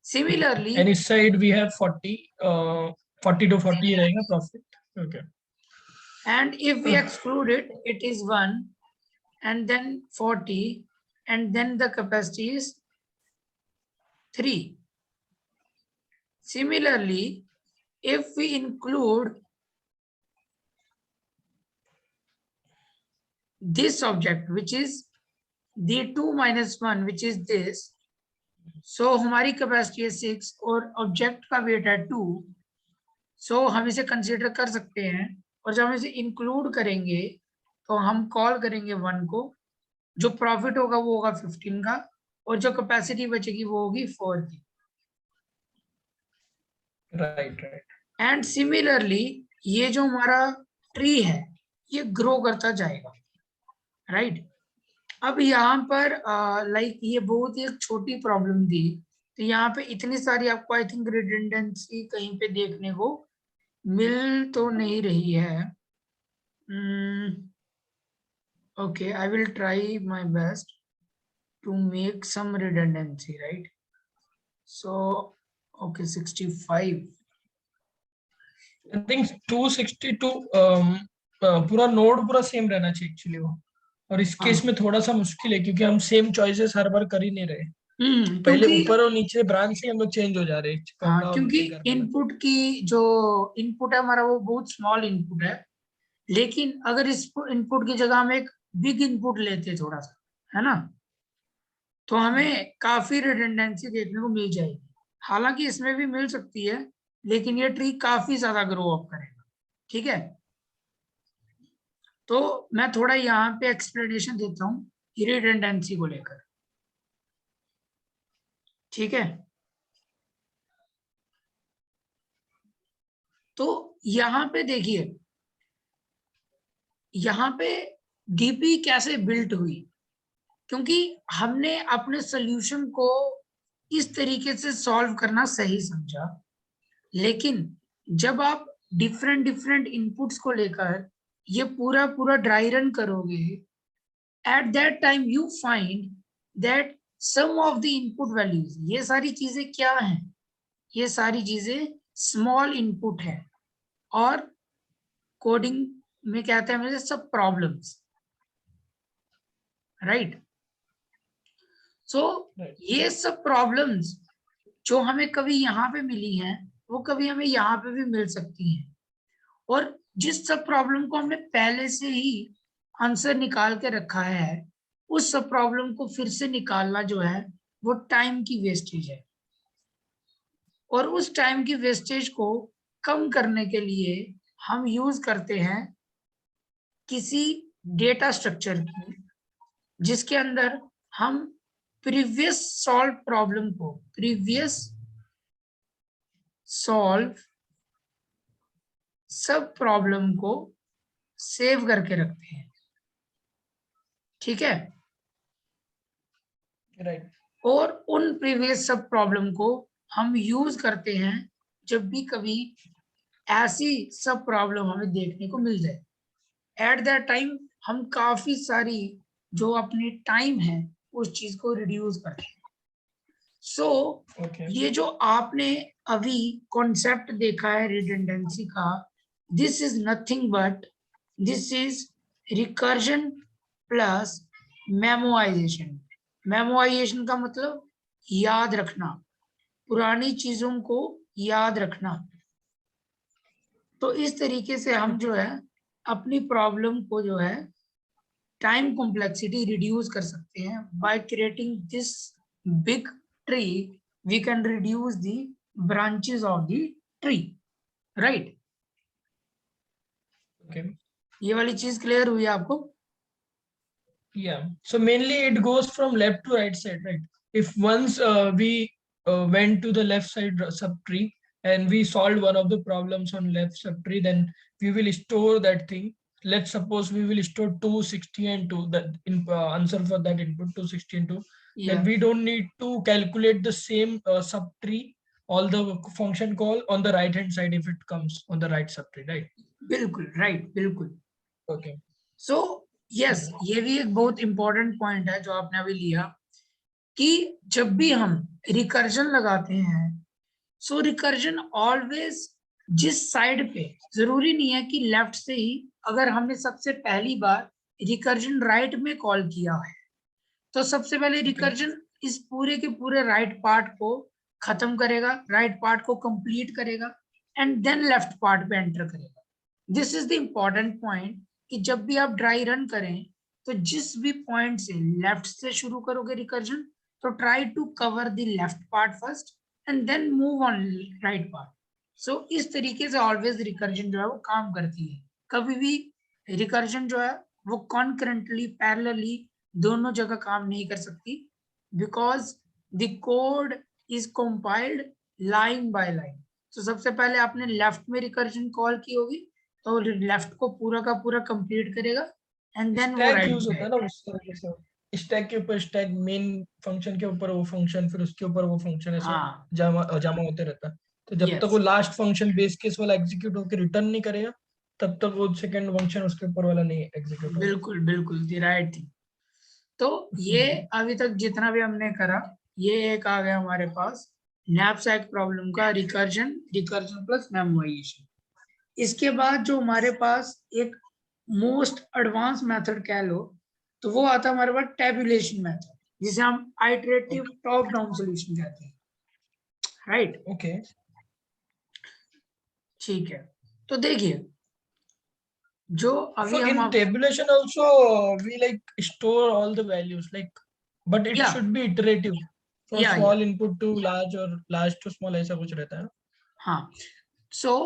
Similarly, and इस साइड वी हैव 40, 40 to 40 रहेगा profit. Okay. and if we exclude it, it is 1 and then 40 and then the capacity is 3. Similarly, if we include this object, which is d2 minus 1, which is this, so हमारी capacity है 6 और object का wait है 2, सो हम इसे consider कर सकते हैं। और जब हम इसे इंक्लूड करेंगे तो हम कॉल करेंगे 1 को, जो प्रॉफिट होगा वो होगा 15 का, और जो कैपेसिटी बचेगी वो होगी 4 की। Right right. एंड सिमिलरली ये जो हमारा ट्री है ये ग्रो करता जाएगा, राइट। अब यहाँ पर लाइक ये बहुत ही एक छोटी प्रॉब्लम थी, तो यहाँ पे इतनी सारी आपको आई थिंक रिडंडेंसी कहीं पे देखने को मिल तो नहीं रही है। Okay, I will try my best to make some redundancy, right. So okay 65, I think 262 पूरा नोड पूरा सेम रहना चाहिए एक्चुअली वो, और इस केस में थोड़ा सा मुश्किल है क्योंकि हम सेम चॉइसेस हर बार कर ही नहीं रहे। पहले क्योंकि ऊपर और नीचे ब्रांच से हम लोग चेंज हो जा रहे हैं हाँ, क्योंकि करने लगे। इनपुट की जो इनपुट है हमारा वो बहुत स्मॉल इनपुट है, लेकिन अगर इस इनपुट की जगह हम एक बिग इनपुट लेते थोड़ा सा, है ना, तो हमें काफी रिडंडेंसी देखने को मिल जाएगी। हालांकि इसमें भी मिल सकती है, लेकिन ये ट्री काफी ज्यादा ग्रो अप करेगा, ठीक है। तो मैं थोड़ा यहाँ पे एक्सप्लेनेशन देता हूँ रिडंडेंसी को लेकर, ठीक है। तो यहाँ पे देखिए, यहाँ पे डीपी कैसे बिल्ट हुई, क्योंकि हमने अपने सॉल्यूशन को इस तरीके से सॉल्व करना सही समझा, लेकिन जब आप डिफरेंट डिफरेंट इनपुट्स को लेकर ये पूरा पूरा ड्राई रन करोगे, at that time you find that some of the input values, ये सारी चीजें क्या हैं, ये सारी चीजें स्मॉल इनपुट है, और कोडिंग में कहते हैं मुझे सब प्रॉब्लम्स, राइट। सो ये सब प्रॉब्लम्स जो हमें कभी यहाँ पे मिली हैं वो कभी हमें यहाँ पे भी मिल सकती हैं, और जिस सब प्रॉब्लम को हमने पहले से ही आंसर निकाल के रखा है, उस सब प्रॉब्लम को फिर से निकालना जो है वो टाइम की वेस्टेज है, और उस टाइम की वेस्टेज को कम करने के लिए हम यूज करते हैं किसी डेटा स्ट्रक्चर की, जिसके अंदर हम प्रीवियस सॉल्व प्रॉब्लम को, प्रीवियस सॉल्व सब प्रॉब्लम को सेव करके रखते हैं, ठीक है। राइट। और उन प्रीवियस सब प्रॉब्लम को हम यूज करते हैं जब भी कभी ऐसी सब प्रॉब्लम हमें देखने को मिल जाए। एट दैट टाइम हम काफी सारी जो अपनी टाइम है उस चीज को रिड्यूस करते हैं। सो ये जो आपने अभी कॉन्सेप्ट देखा है रिडंडेंसी का, this is nothing but this is recursion plus memorisation. Memorisation का मतलब याद रखना, पुरानी चीजों को याद रखना। तो इस तरीके से हम जो है अपनी प्रॉब्लम को जो है टाइम कॉम्प्लेक्सिटी रिड्यूस कर सकते हैं। By creating this big tree we can reduce the branches of the tree, right. Okay, ये वाली चीज क्लियर हुई आपको? yeah, so mainly it goes from left to right side, right? If once we went to the left side subtree and we solved one of the problems on left subtree, then we will store that thing. Let's suppose we will store 260 and 2, that in answer for that input 260 and 2. Yeah. Then we don't need to calculate the same subtree, all the function call on the right hand side if it comes on the right subtree, right? बिल्कुल right, बिल्कुल। Okay. So yes, ये भी एक बहुत important point है जो आपने अभी लिया, कि जब भी हम रिकर्जन लगाते हैं, सो रिकर्जन ऑलवेज जिस साइड पे, जरूरी नहीं है कि लेफ्ट से ही, अगर हमने सबसे पहली बार रिकर्जन राइट में कॉल किया है तो सबसे पहले रिकर्जन इस पूरे के पूरे राइट पार्ट को खत्म करेगा, राइट पार्ट को कंप्लीट करेगा एंड देन लेफ्ट पार्ट पे एंटर करेगा। This is the important point कि जब भी आप ड्राई रन करें तो जिस भी पॉइंट से लेफ्ट से शुरू करोगे रिकर्जन, तो try to cover the left part first and then move on right part. So इस तरीके से ऑलवेज रिकर्जन जो है वो काम करती है। कभी भी रिकर्जन जो है वो कॉन्करेंटली पैरेलली दोनों जगह काम नहीं कर सकती, because the code is compiled line by line. तो सबसे पहले आपने लेफ्ट में रिकर्जन कॉल की होगी तो लेफ्ट को पूरा का पूरा कंप्लीट करेगा एंड देन वो स्टैक राइट यूज होता है ना उस तरीके से, स्टैक के ऊपर स्टैक, मेन फंक्शन के ऊपर वो फंक्शन, फिर उसके ऊपर वो फंक्शन, ऐसे हाँ जमा होते रहता है। तो जब तक यस वो लास्ट फंक्शन बेस केस वाला एग्जीक्यूट होकर रिटर्न नहीं करेगा तब तक वो सेकंड फंक्शन उसके ऊपर वाला नहीं एग्जीक्यूट होगा। बिल्कुल बिल्कुल दी राइट थिंग। तो ये अभी तक जितना भी हमने करा, ये एक आ गया हमारे पास नैपसैक प्रॉब्लम का रिकर्जन, रिकर्जन प्लस मेमोराइजेशन। इसके बाद जो हमारे पास एक मोस्ट एडवांस मेथड कह लो तो वो आता है हमारे पास टेबुलेशन मेथड, जिसे हम आइटरेटिव टॉप डाउन सॉल्यूशन कहते हैं, राइट। ओके। ठीक है, तो देखिए जो So अभी हम in tabulation also we like store all the values, like, but it या should be iterative from या small input to large or large to small, ऐसा कुछ रहता है ना? हाँ, so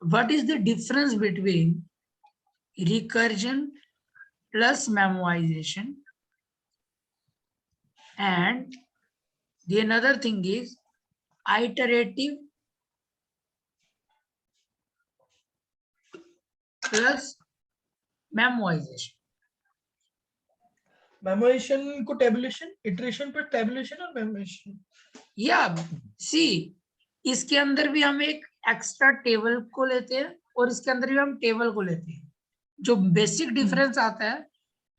what is the difference between recursion plus memoization, and the another thing is iterative plus memoization. मेमोरेशन को tabulation, iteration पर tabulation और मेमोरेशन। या सी, इसके अंदर भी हम एक एक्स्ट्रा टेबल को लेते हैं और इसके अंदर भी हम टेबल को लेते हैं। जो बेसिक डिफरेंस आता है,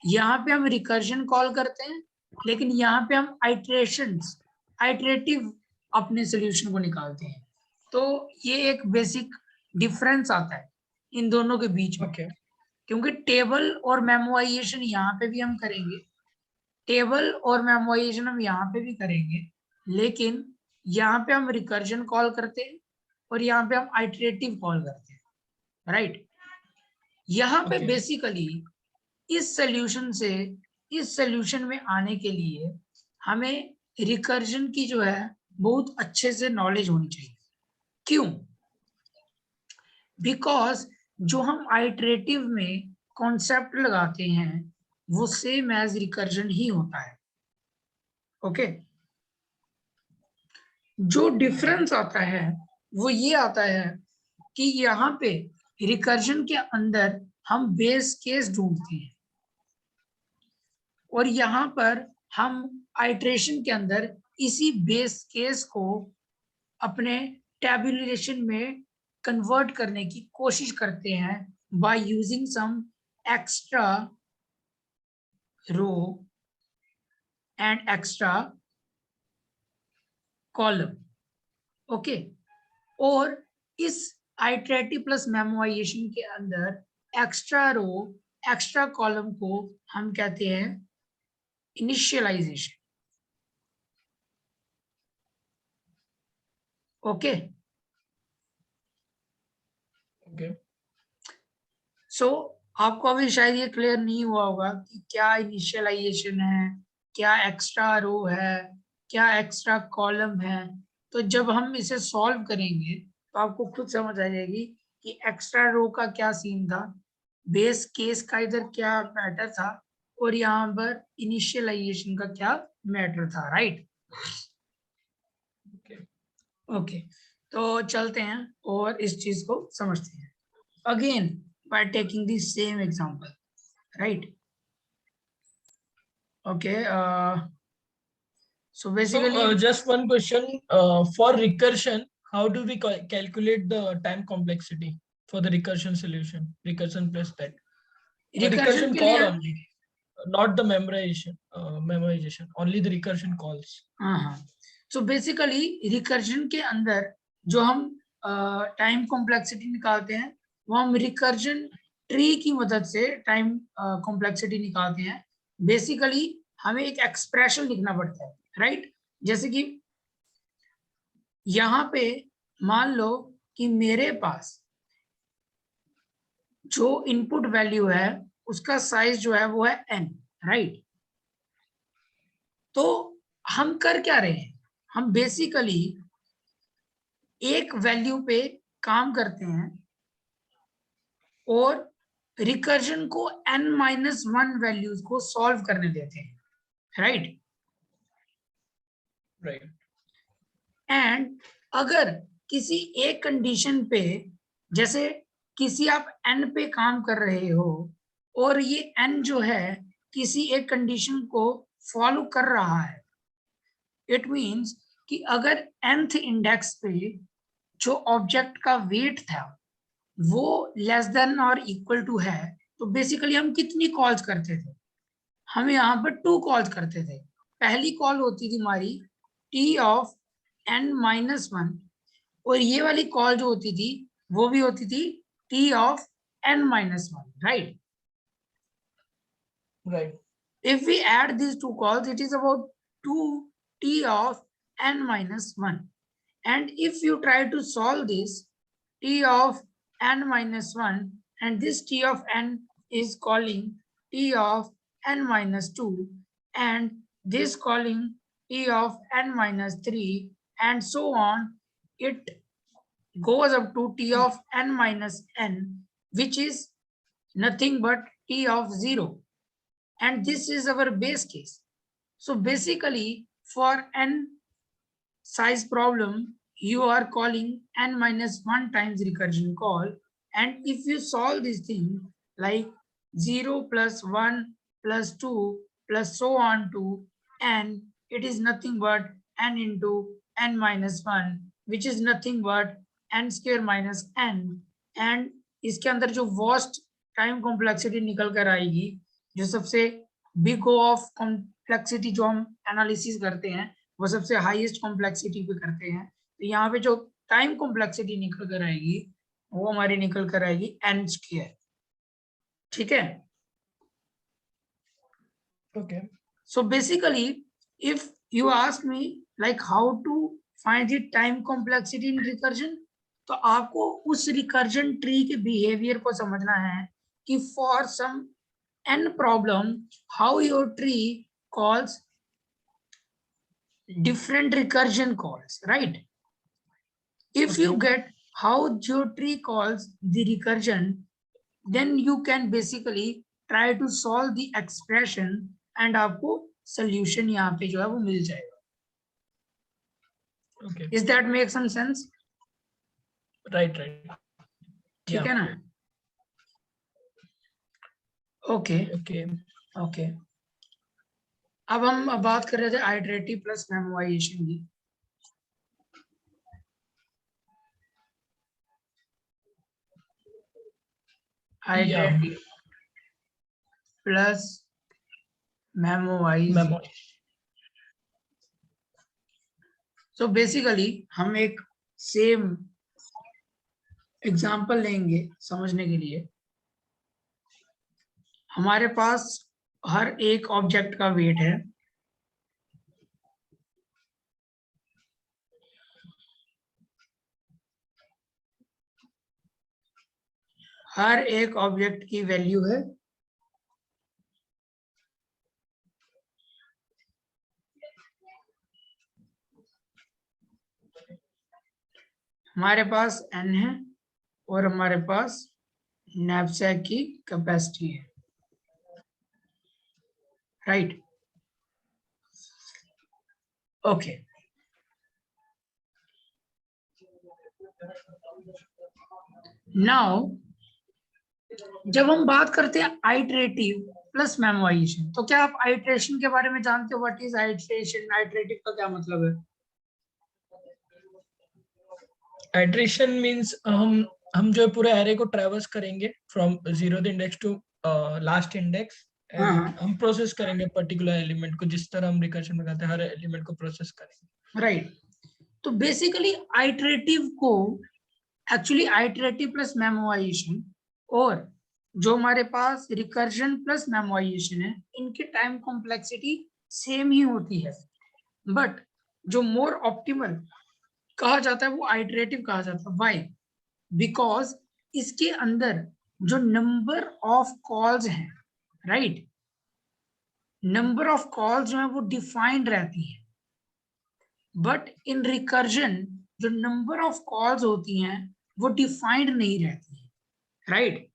यहाँ पे हम रिकर्जन कॉल करते हैं लेकिन यहाँ पे हम आइटरेशंस, आइटरेटिव अपने सॉल्यूशन को निकालते हैं। तो ये एक बेसिक डिफरेंस आता है इन दोनों के बीच में। ओके। क्योंकि टेबल और मेमोराइजेशन यहाँ पे भी हम करेंगे, टेबल और मेमोराइजेशन हम यहाँ पे भी करेंगे, लेकिन यहाँ पे हम रिकर्जन कॉल करते हैं और यहाँ पे हम आइटरेटिव कॉल करते हैं, राइट। यहाँ पे Okay. बेसिकली इस सॉल्यूशन से इस सॉल्यूशन में आने के लिए हमें रिकर्जन की जो है बहुत अच्छे से नॉलेज होनी चाहिए। क्यों? बिकॉज जो हम आइटरेटिव में कॉन्सेप्ट लगाते हैं वो सेम एज रिकर्जन ही होता है। ओके, जो डिफरेंस आता है वो ये आता है कि यहाँ पे रिकर्जन के अंदर हम बेस केस ढूंढते हैं और यहाँ पर हम आइटरेशन के अंदर इसी बेस केस को अपने टेबुलेशन में कन्वर्ट करने की कोशिश करते हैं by using some extra row and extra column. Okay, और इस आइटरेटिव प्लस मेमोराइजेशन के अंदर एक्स्ट्रा रो एक्स्ट्रा कॉलम को हम कहते हैं इनिशियलाइजेशन। Okay, okay. सो आपको अभी शायद ये क्लियर नहीं हुआ होगा कि क्या इनिशियलाइजेशन है, क्या एक्स्ट्रा रो है, क्या एक्स्ट्रा कॉलम है। तो जब हम इसे सॉल्व करेंगे तो आपको खुद समझ आ जाएगी कि एक्स्ट्रा रो का क्या सीन था, बेस केस का इधर क्या मैटर था और यहाँ पर इनिशियलाइजेशन का क्या मैटर था, राइट। ओके, तो चलते हैं और इस चीज को समझते हैं again by taking the same example, right. Okay, so basically So just one question, for recursion, how do we calculate the time complexity for the recursion solution, recursion plus that? Recursion Recursion के call लिए, only, not the memorization, only the recursion calls. हाँ हाँ, so basically recursion के अंदर जो हम time complexity निकालते हैं वो हम रिकर्जन ट्री की मदद से टाइम कॉम्प्लेक्सिटी निकालते हैं। बेसिकली हमें एक एक्सप्रेशन लिखना पड़ता है, राइट। जैसे कि यहाँ पे मान लो कि मेरे पास जो इनपुट वैल्यू है उसका साइज जो है वो है n, राइट। तो हम कर क्या रहे हैं, हम बेसिकली एक वैल्यू पे काम करते हैं और रिकर्जन को n-1 वैल्यूज को सॉल्व करने देते हैं, राइट। राइट। एंड अगर किसी एक कंडीशन पे, जैसे किसी आप n पे काम कर रहे हो और ये n जो है किसी एक कंडीशन को फॉलो कर रहा है, इट मींस कि अगर nth इंडेक्स पे जो ऑब्जेक्ट का वेट था वो लेस देन और इक्वल टू है, तो बेसिकली हम कितनी कॉल्स करते थे, हम यहाँ पर 2 कॉल्स करते थे। पहली कॉल होती थी हमारी t ऑफ n-1 और ये वाली कॉल जो होती थी वो भी होती थी t of n-1, right. Right. If we add these two calls, it is about 2t of n-1. And if you try to solve this t of n-1, and this t of n is calling t of n-2, and this calling t of n-3, and so on, it goes up to t of n-n, which is nothing but t of 0. And this is our base case. So basically for n size problem, you are calling n-1 times recursion call. And if you solve this thing like 0 plus 1 plus 2 plus so on to n, it is nothing but n into n-1, which is nothing but n square minus n. And इसके अंदर जो worst time complexity निकल कर आएगी, जो सबसे big of complexity जो हम एनालिसिस करते हैं वो सबसे हाईएस्ट कॉम्प्लेक्सिटी पे करते हैं, तो यहाँ पे जो टाइम कॉम्प्लेक्सिटी निकल कर आएगी वो हमारी निकल कर आएगी n स्क्वायर, ठीक है। Okay. So basically if you ask me like how to find the time complexity in recursion, तो आपको उस रिकर्जन ट्री के बिहेवियर को समझना है कि for some n problem how your tree calls different recursion calls, right? If you get how your tree calls the recursion, then you can basically try to solve the expression and आपको solution यहाँ पे जो है वो मिल जाएगा। Okay. Is that make some sense? Right, right. ठीक है ना? Okay Okay. ओके। अब हम बात कर रहे थे आइटरेटिव प्लस मेमोराइजेशन की। Iterative plus memorisation. So basically हम एक सेम एग्जांपल लेंगे समझने के लिए। हमारे पास हर एक ऑब्जेक्ट का वेट है, हर एक ऑब्जेक्ट की वैल्यू है, हमारे पास n है और हमारे पास नैपसैक की कैपेसिटी है, राइट। ओके, नाउ जब हम बात करते हैं आइटरेटिव प्लस मेमोराइजेशन, तो क्या आप आइटरेशन के बारे में जानते हो? What is iteration? आइटरेटिव का क्या मतलब है? आइटरेशन मींस हम जो पूरे एरे को ट्रैवर्स करेंगे from 0th index to last index, and हम प्रोसेस करेंगे पर्टिकुलर एलिमेंट को, जिस तरह हम रिकर्शन में करते हैं हर एलिमेंट को प्रोसेस करेंगे, राइट। तो बेसिकली आइटरेटिव को एक्चुअली आइटरेटिव प्लस मेमोराइजेशन और जो हमारे पास रिकर्जन प्लस मेमोराइजेशन है, इनकी टाइम कॉम्प्लेक्सिटी सेम ही होती है, बट जो मोर ऑप्टिमल कहा जाता है, वो आइटरेटिव कहा जाता है। व्हाई? बिकॉज इसके अंदर जो नंबर ऑफ कॉल्स हैं, राइट, नंबर ऑफ कॉल्स जो है वो डिफाइंड रहती है, बट इन रिकर्जन जो नंबर ऑफ कॉल्स होती हैं वो डिफाइंड नहीं रहती है, राइट?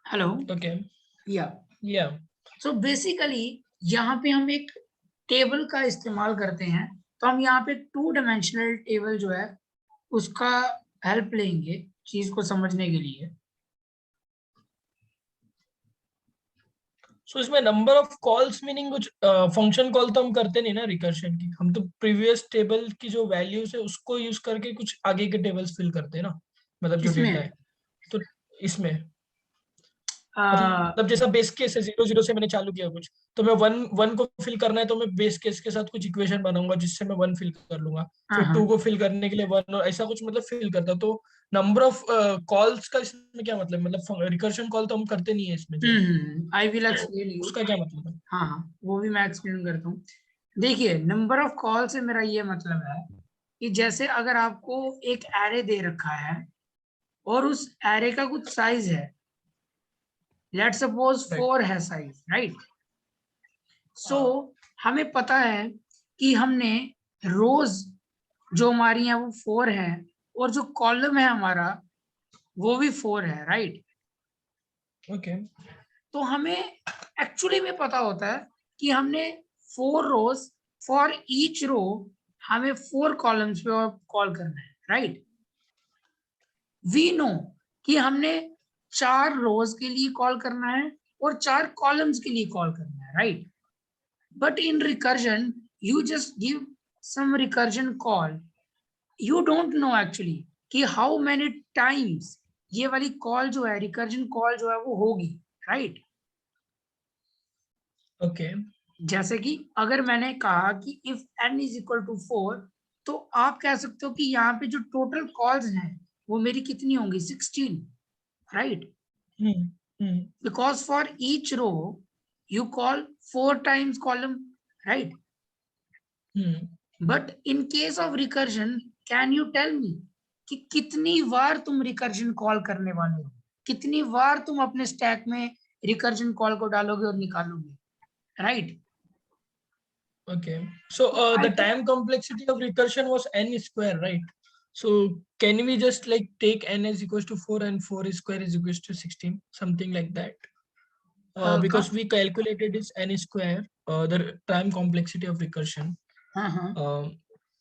हेलो, ओके, या सो बेसिकली यहाँ पे हम एक टेबल का इस्तेमाल करते हैं, तो हम यहाँ पे 2 डायमेंशनल टेबल जो है उसका हेल्प लेंगे चीज को समझने के लिए। सो इसमें नंबर ऑफ कॉल्स मीनिंग कुछ फंक्शन कॉल तो हम करते नहीं ना रिकर्शन की, हम तो प्रीवियस टेबल की जो वैल्यूज है उसको यूज करके कुछ आगे के टेबल्स फिल करते हैं ना, मतलब जो डेटा इसमें है। तो इसमें आ, मतलब जैसा बेस केस है 0 0 से मैंने चालू किया कुछ, तो मैं 1 1 को फिल करना है तो मैं बेस केस के साथ कुछ इक्वेशन बनाऊंगा जिससे मैं 1 फिल कर लूंगा, हाँ फिर हाँ 2 को फिल करने के लिए 1 और ऐसा कुछ मतलब फिल करता। तो नंबर ऑफ कॉल्स का इसमें क्या मतलब रिकर्शन कॉल तो हम करते नहीं है इसमें जो, आई विल तो एक्सप्लेन यू। उसका क्या मतलब है? हाँ हाँ, वो भी मैं एक्सप्लेन करता हूँ। देखिए, नंबर ऑफ कॉल से मेरा ये मतलब है कि जैसे अगर आपको एक एरे दे रखा है और उस एरे का कुछ साइज है, लेट्स सपोज राइट 4 है साइज, राइट? सो हमें पता है कि हमने रोज जो हमारी है वो 4 है, और जो कॉलम है हमारा वो भी 4 है, राइट? ओके तो हमें एक्चुअली में पता होता है कि हमने 4 रोज, फॉर ईच रो हमें 4 कॉलम्स पे कॉल करना है, राइट? वी नो कि हमने 4 रोज के लिए कॉल करना है और 4 कॉलम्स के लिए कॉल करना है, right? But in recursion you just give some recursion call, you don't know actually कि हाउ मेनी टाइम्स ये वाली कॉल जो है, रिकर्जन कॉल जो है वो होगी, राइट? ओके जैसे कि अगर मैंने कहा कि if n is equal to 4, तो आप कह सकते हो कि यहाँ पे जो टोटल कॉल्स हैं वो मेरी कितनी होंगी, 16, right? Hmm hmm because for each row you call 4 times column, right? Hmm but in case of recursion, can you tell me कि कितनी बार तुम रिकर्जन कॉल करने वाले हो, कितनी बार तुम अपने स्टैक में रिकर्जन कॉल को डालोगे और निकालोगे, right? Okay. So I the time complexity of recursion was n square, right? So can we just like take n is equals to 4 and 4 square is equals to 16, something like that? Because we calculated is n square, the time complexity of recursion. हाँ हाँ Um,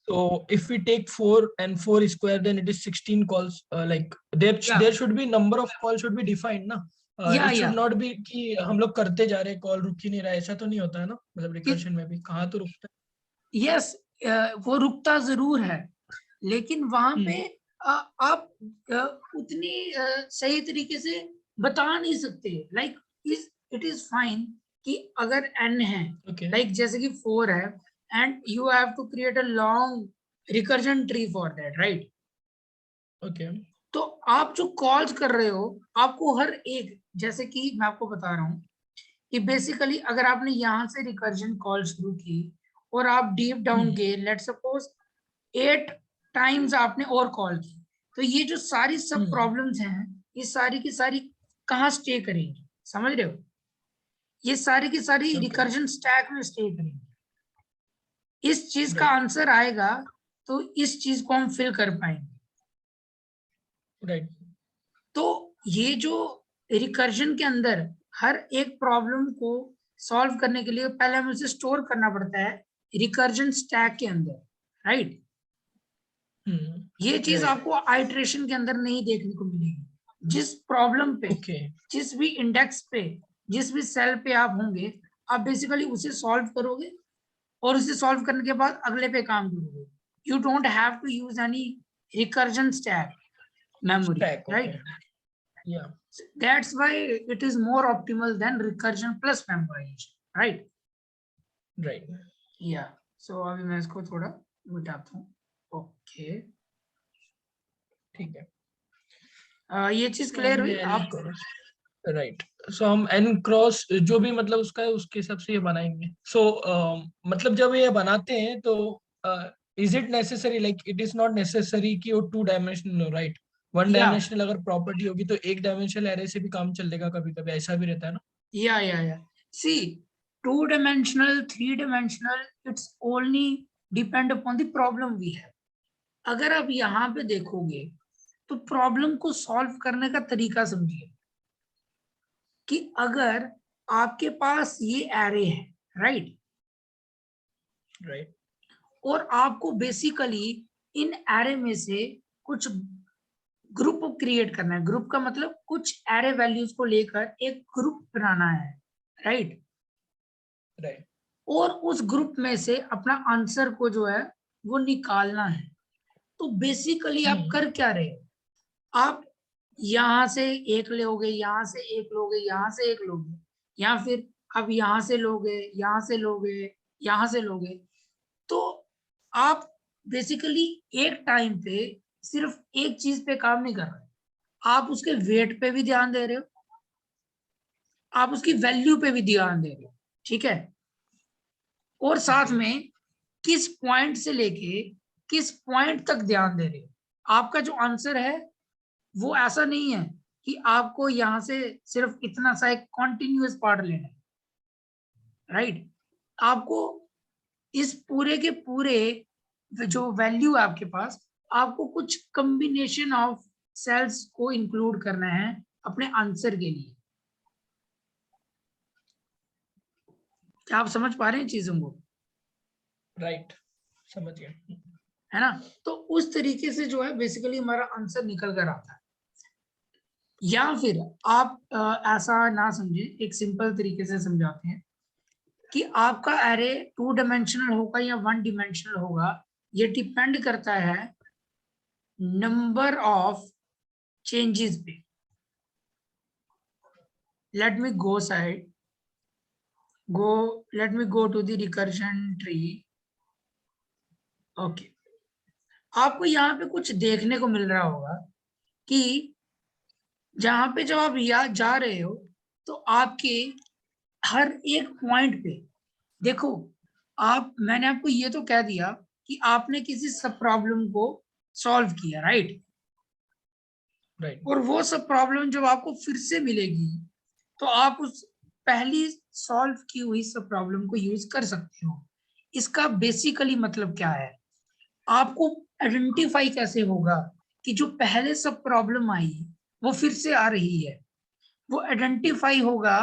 so if we take 4 and 4 square, then it is 16 calls. Like या there should be number of calls should be defined, ना? It या should not be कि हम लोग करते जा रहे कॉल रुक ही नहीं रहा है, ऐसा तो नहीं होता है ना, मतलब रिकर्शन में भी कहाँ तो रुकता यस, वो रुकता जरूर है, लेकिन वहां है। पे आप उतनी सही तरीके से बता नहीं सकते। लाइक इट इज फाइन कि अगर n है, Okay. लाइक जैसे कि 4 है, and you have to create a long recursion tree for that, right? Okay. तो आप जो कॉल्स कर रहे हो, आपको हर एक, जैसे कि मैं आपको बता रहा हूँ कि बेसिकली अगर आपने यहाँ से रिकर्जन कॉल शुरू की और आप डीप डाउन गए, लेट्स सपोज 8 टाइम्स आपने और कॉल की, तो ये जो सारी सब प्रॉब्लम्स हैं, ये सारी की सारी कहाँ स्टे करेंगी, समझ रहे हो? ये सारी की सारी Okay. रिकर्जन स्टैक में स्टे करेंगी। इस चीज का Right. आंसर आएगा तो इस चीज को हम फिल कर पाएंगे। Right. तो ये जो रिकर्जन के अंदर हर एक प्रॉब्लम को सॉल्व करने के लिए पहले हमें उसे स्टोर करना पड़ता है रिकर्जन स्टैक के अंदर, राइट? ये चीज Right. आपको आइटरेशन के अंदर नहीं देखने को मिलेगी। जिस प्रॉब्लम पे, Okay. जिस भी इंडेक्स पे, जिस भी सेल पे आप होंगे, आप बेसिकली उसे सॉल्व करोगे और उसे सॉल्व करने के बाद अगले पे काम करोगे। You don't have to use any recursion stack memory, Stack. right? Okay. Yeah. That's why it is more optimal than recursion plus memorization, right? Right. Yeah. So अभी मैं इसको थोड़ा मिटाता हूँ। ओके, ठीक है। ये चीज So क्लियर हुई हमने n आप? Cross, right. सो हम n क्रॉस जो भी मतलब उसका है उसके हिसाब से ये बनाएंगे। सो मतलब जब ये बनाते हैं तो is it necessary, like it is not necessary कि वो 2 डायमेंशनल हो, राइट? 1 या डायमेंशनल अगर प्रॉपर्टी होगी तो 1 डायमेंशनल एरे से भी काम चलेगा, कभी कभी ऐसा भी रहता है ना। या सी 2 dimensional 3 dimensional it's only depend upon the problem we have. अगर आप यहाँ पे देखोगे तो प्रॉब्लम को सॉल्व करने का तरीका समझिए कि अगर आपके पास ये एरे है, राइट, राइट। और आपको बेसिकली इन एरे में से कुछ ग्रुप क्रिएट करना है। ग्रुप का मतलब कुछ एरे वैल्यूज को लेकर एक ग्रुप बनाना है, राइट। राइट। और उस ग्रुप में से अपना आंसर को जो है वो निकालना है। तो बेसिकली आप कर क्या रहे हो, आप यहां से एक लोगे, यहां से एक लोगे, यहां से एक लोगे, या फिर आप यहां से लोगे, यहां से लोगे, यहां से लोगे। तो आप बेसिकली एक टाइम पे सिर्फ एक चीज पे काम नहीं कर रहे, आप उसके वेट पे भी ध्यान दे रहे हो, आप उसकी वैल्यू पे भी ध्यान दे रहे हो, ठीक है। और साथ में किस पॉइंट से लेके किस पॉइंट तक ध्यान दे रहे हो। आपका जो आंसर है वो ऐसा नहीं है कि आपको यहां से सिर्फ इतना सा एक कॉन्टिन्यूअस पार्ट लेना है, राइट। आपको इस पूरे के पूरे जो वैल्यू है आपके पास, आपको कुछ कॉम्बिनेशन ऑफ सेल्स को इंक्लूड करना है अपने आंसर के लिए। क्या आप समझ पा रहे हैं चीजों को? राइट, समझ गया। है ना। तो उस तरीके से जो है बेसिकली हमारा आंसर निकल कर आता है। या फिर आप ऐसा ना समझे, एक सिंपल तरीके से समझाते हैं कि आपका एरे 2 डायमेंशनल होगा या 1 डिमेंशनल होगा, ये डिपेंड करता है नंबर ऑफ चेंजेस पे। Let me go side, let me go to the recursion tree. Okay, आपको यहाँ पे कुछ देखने को मिल रहा होगा कि जहां पे जब आप जा रहे हो तो आपके हर एक पॉइंट पे देखो, मैंने आपको ये तो कह दिया कि आपने किसी सब प्रॉब्लम को सॉल्व किया, राइट। राइट। और वो सब प्रॉब्लम जब आपको फिर से मिलेगी तो आप उस पहली सॉल्व की हुई सब प्रॉब्लम को यूज कर सकते हो। इसका बेसिकली मतलब क्या है, आपको आइडेंटिफाई कैसे होगा कि जो पहले सब प्रॉब्लम आई वो फिर से आ रही है। वो आइडेंटिफाई होगा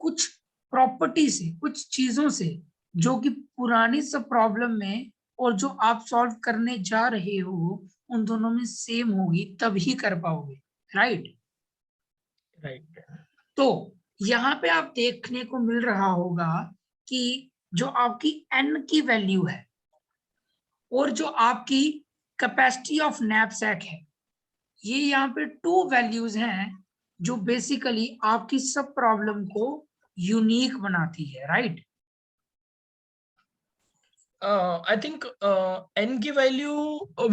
कुछ प्रॉपर्टी से, कुछ चीजों से जो कि पुरानी सब प्रॉब्लम में और जो आप सॉल्व करने जा रहे हो उन दोनों में सेम होगी, तभी कर पाओगे, राइट। राइट। तो यहाँ पे आप देखने को मिल रहा होगा कि जो आपकी n की वैल्यू है और जो आपकी कैपेसिटी ऑफ नैपसैक है, ये यहाँ पे 2 वैल्यूज हैं जो बेसिकली आपकी सब प्रॉब्लम को यूनिक बनाती है, राइट। आई थिंक एन की वैल्यू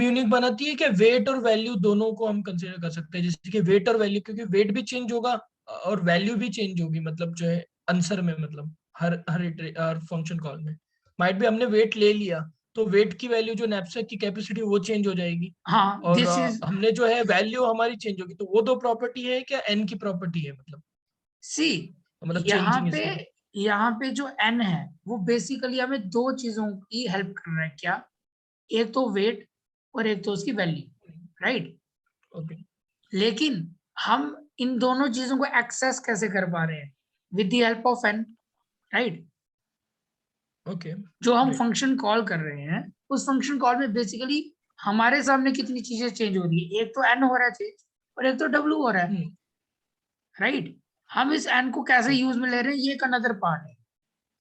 यूनिक बनाती है, क्या वेट और वैल्यू दोनों को हम कंसीडर कर सकते हैं? जैसे कि वेट और वैल्यू, क्योंकि वेट भी चेंज होगा और वैल्यू भी चेंज होगी, मतलब जो है आंसर में, मतलब हर फंक्शन कॉल में माइट भी हमने वेट ले लिया तो वेट की वैल्यू जो नैपसैक की कैपेसिटी वो चेंज हो जाएगी, हाँ, और दिस इज हमने जो है वैल्यू हमारी चेंज होगी। तो वो दो प्रॉपर्टी है क्या एन की प्रॉपर्टी है, सी मतलब यहाँ चेंजिंग पे इसकी? यहाँ पे जो n है वो बेसिकली हमें 2 चीजों की हेल्प कर रहा है। क्या? एक तो वेट और एक तो उसकी वैल्यू, राइट। ओके। लेकिन हम इन दोनों चीजों को एक्सेस कैसे कर पा रहे हैं? With the help of n, right. Okay. जो हम राइट। फंक्शन कॉल कर रहे हैं उस फंक्शन कॉल में बेसिकली हमारे सामने कितनी चीजें चेंज हो रही है, एक तो n हो रहा है चेंज और एक तो w हो रहा है, राइट। हम इस n को कैसे यूज में ले रहे हैं ये एक अनदर पार्ट है,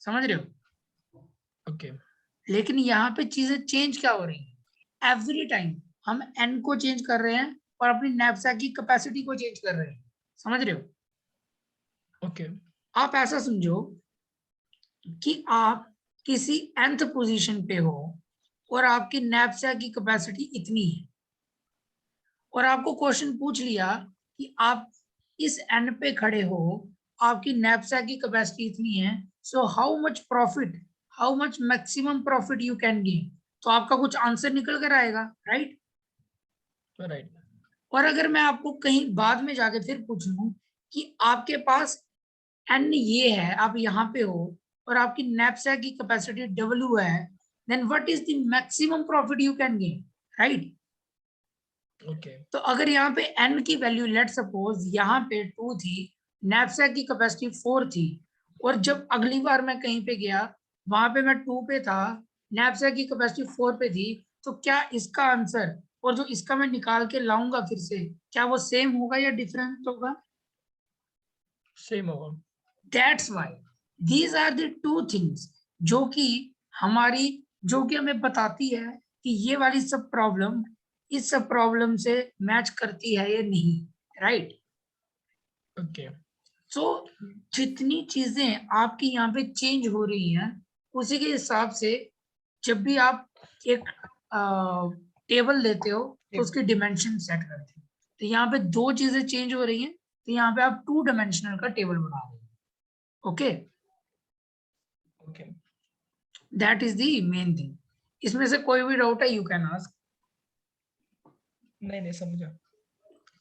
समझ रहे हो। ओके। लेकिन यहाँ पे चीजें चेंज क्या हो रही है, एवरी टाइम हम n को चेंज कर रहे हैं और अपनी नैपसैक की कैपेसिटी को चेंज कर रहे हैं, समझ रहे हो। ओके। आप ऐसा समझो कि आप किसी nth पोजीशन पे हो और आपकी नैपसैक की कैपेसिटी इतनी है और आपको क्वेश्चन पूछ लिया कि आप इस n पे खड़े हो, आपकी नैपसैक की कैपेसिटी इतनी है, so how much profit, how much maximum profit you can gain. तो आपका कुछ आंसर निकल कर आएगा, राइट। राइट। और अगर मैं आपको कहीं बाद में जाके फिर पूछ लूं कि आपके पास n ये है, आप यहाँ पे हो और आपकी नैपसैक की कैपेसिटी W है, then what is the maximum profit you can gain, right. Okay. तो अगर यहाँ पे n की वैल्यू लेट सपोज यहाँ पे 2 थी, नैपसैक की कैपेसिटी 4 थी, और जब अगली बार मैं कहीं पे गया वहां पे मैं 2 पे था, नैपसैक की कैपेसिटी 4 पे थी, तो क्या इसका आंसर और जो इसका मैं निकाल के लाऊंगा फिर से, क्या वो सेम होगा या डिफरेंट होगा? सेम होगा। That's why these are the two things जो कि हमारी, जो कि हमें बताती है कि ये वाली सब प्रॉब्लम इस सब प्रॉब्लम से मैच करती है या नहीं, राइट। ओके। सो जितनी चीजें आपकी यहाँ पे चेंज हो रही हैं, उसी के हिसाब से जब भी आप एक टेबल लेते हो तो उसकी डिमेंशन सेट करते हो। तो यहाँ पे दो चीजें चेंज हो रही हैं, तो यहाँ पे आप 2 डायमेंशनल का टेबल बना रहे हो। Okay, okay. That is the main thing. इसमें से कोई भी डाउट है यू कैन आस्क। नहीं समझा।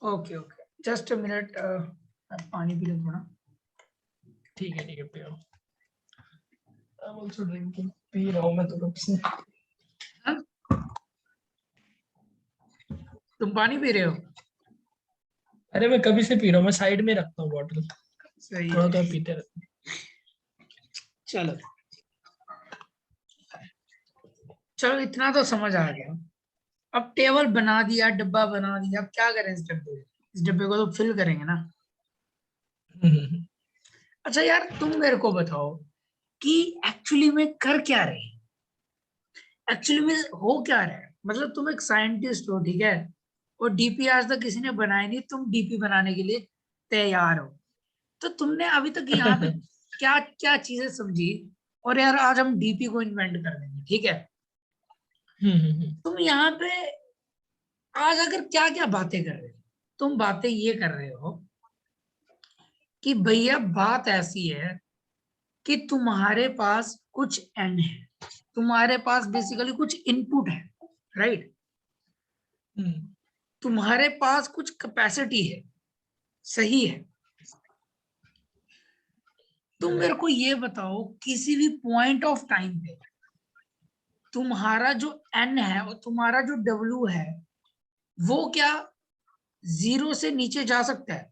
Okay okay, just a minute, पानी पी लो थोड़ा। ठीक है पियो। I am also drinking, P रहा हूं मैं तो कब से। हाँ? तुम पानी पी रहे हो? अरे मैं कभी से पी रहा हूँ, मैं साइड में रखता हूँ बॉटल, सही थोड़ा है। थोड़ा पीते रहते चलो चलो, इतना तो समझ आ गया। अब टेबल बना दिया, डब्बा बना दिया, अब क्या करें इस डब्बे, इस डब्बे को तो फिल करेंगे ना। हैं। अच्छा यार, तुम मेरे को बताओ कि एक्चुअली में कर क्या रहे हैं? एक्चुअली में हो क्या रहा है? मतलब तुम एक साइंटिस्ट हो, ठीक है, और डीपी आज तक किसी ने बनाया नहीं, तुम डीपी बनाने के लिए तैयार हो। तो तुमने अभी तक यहाँ पे क्या क्या चीजें समझी, और यार आज हम डीपी को इन्वेंट कर देंगे, ठीक है। तुम यहाँ पे आज अगर क्या क्या बातें कर रहे हो, तुम बातें ये कर रहे हो कि भैया बात ऐसी है कि तुम्हारे पास कुछ एन है, तुम्हारे पास बेसिकली कुछ इनपुट है, राइट। तुम्हारे पास कुछ कैपेसिटी है, सही है। तुम मेरे को ये बताओ, किसी भी पॉइंट ऑफ टाइम पे तुम्हारा जो एन है और तुम्हारा जो डब्ल्यू है, वो क्या 0 से नीचे जा सकता है?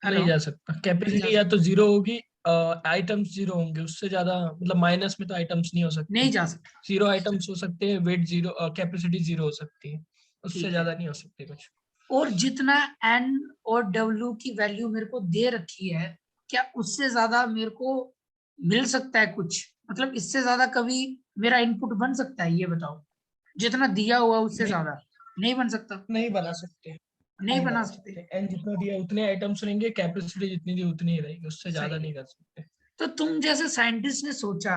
हेलो? नहीं जा सकता, नहीं जा कैपेसिटी या सकता, तो जीरो होगी, आइटम्स जीरो होंगे, उससे ज्यादा मतलब माइनस में तो आइटम्स नहीं हो सकते। नहीं जा सकता। जीरो आइटम्स हो सकते हैं, वेट जीरो, कैपेसिटी जीरो हो सकती है, उससे ठीक है, ज्यादा नहीं हो सकते कुछ। और जितना एन और डब्ल्यू की वैल्यू मेरे को दे रखी है, क्या उससे ज्यादा मेरे को मिल सकता है कुछ? मतलब इससे ज्यादा कभी मेरा इनपुट बन सकता है, ये बताओ। जितना दिया हुआ उससे नहीं, ज्यादा नहीं बन सकता। नहीं बना सकते। नहीं नहीं बना बना सकते। सकते, एन जितना दिया उतने आइटम्स रहेंगे, कैपेसिटी जितनी दी उतनी ही रहेगी, उससे ज्यादा सही नहीं है। कर सकते। तो तुम जैसे साइंटिस्ट ने सोचा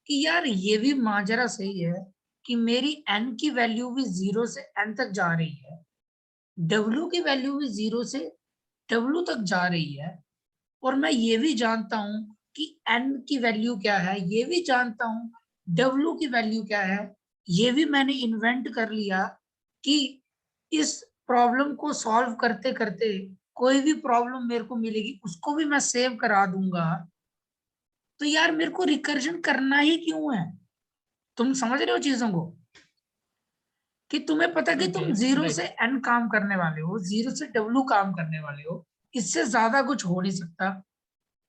कि यार ये भी माजरा सही है कि मेरी एन की वैल्यू भी 0 से एन तक जा रही है, डब्ल्यू की वैल्यू भी 0 से डब्ल्यू तक जा रही है, और मैं ये भी जानता हूं कि एन की वैल्यू क्या है, ये भी जानता हूं डब्ल्यू की वैल्यू क्या है। ये भी मैंने इन्वेंट कर लिया कि इस प्रॉब्लम को सॉल्व करते करते कोई भी प्रॉब्लम मेरे को मिलेगी उसको भी मैं सेव करा दूंगा। तो यार मेरे को रिकर्जन करना ही क्यों है? तुम समझ रहे हो चीजों को, कि तुम्हें पता कि ओके। तुम 0 से राइट। एन काम करने वाले हो, 0 से डब्ल्यू काम करने वाले हो, इससे ज्यादा कुछ हो नहीं सकता,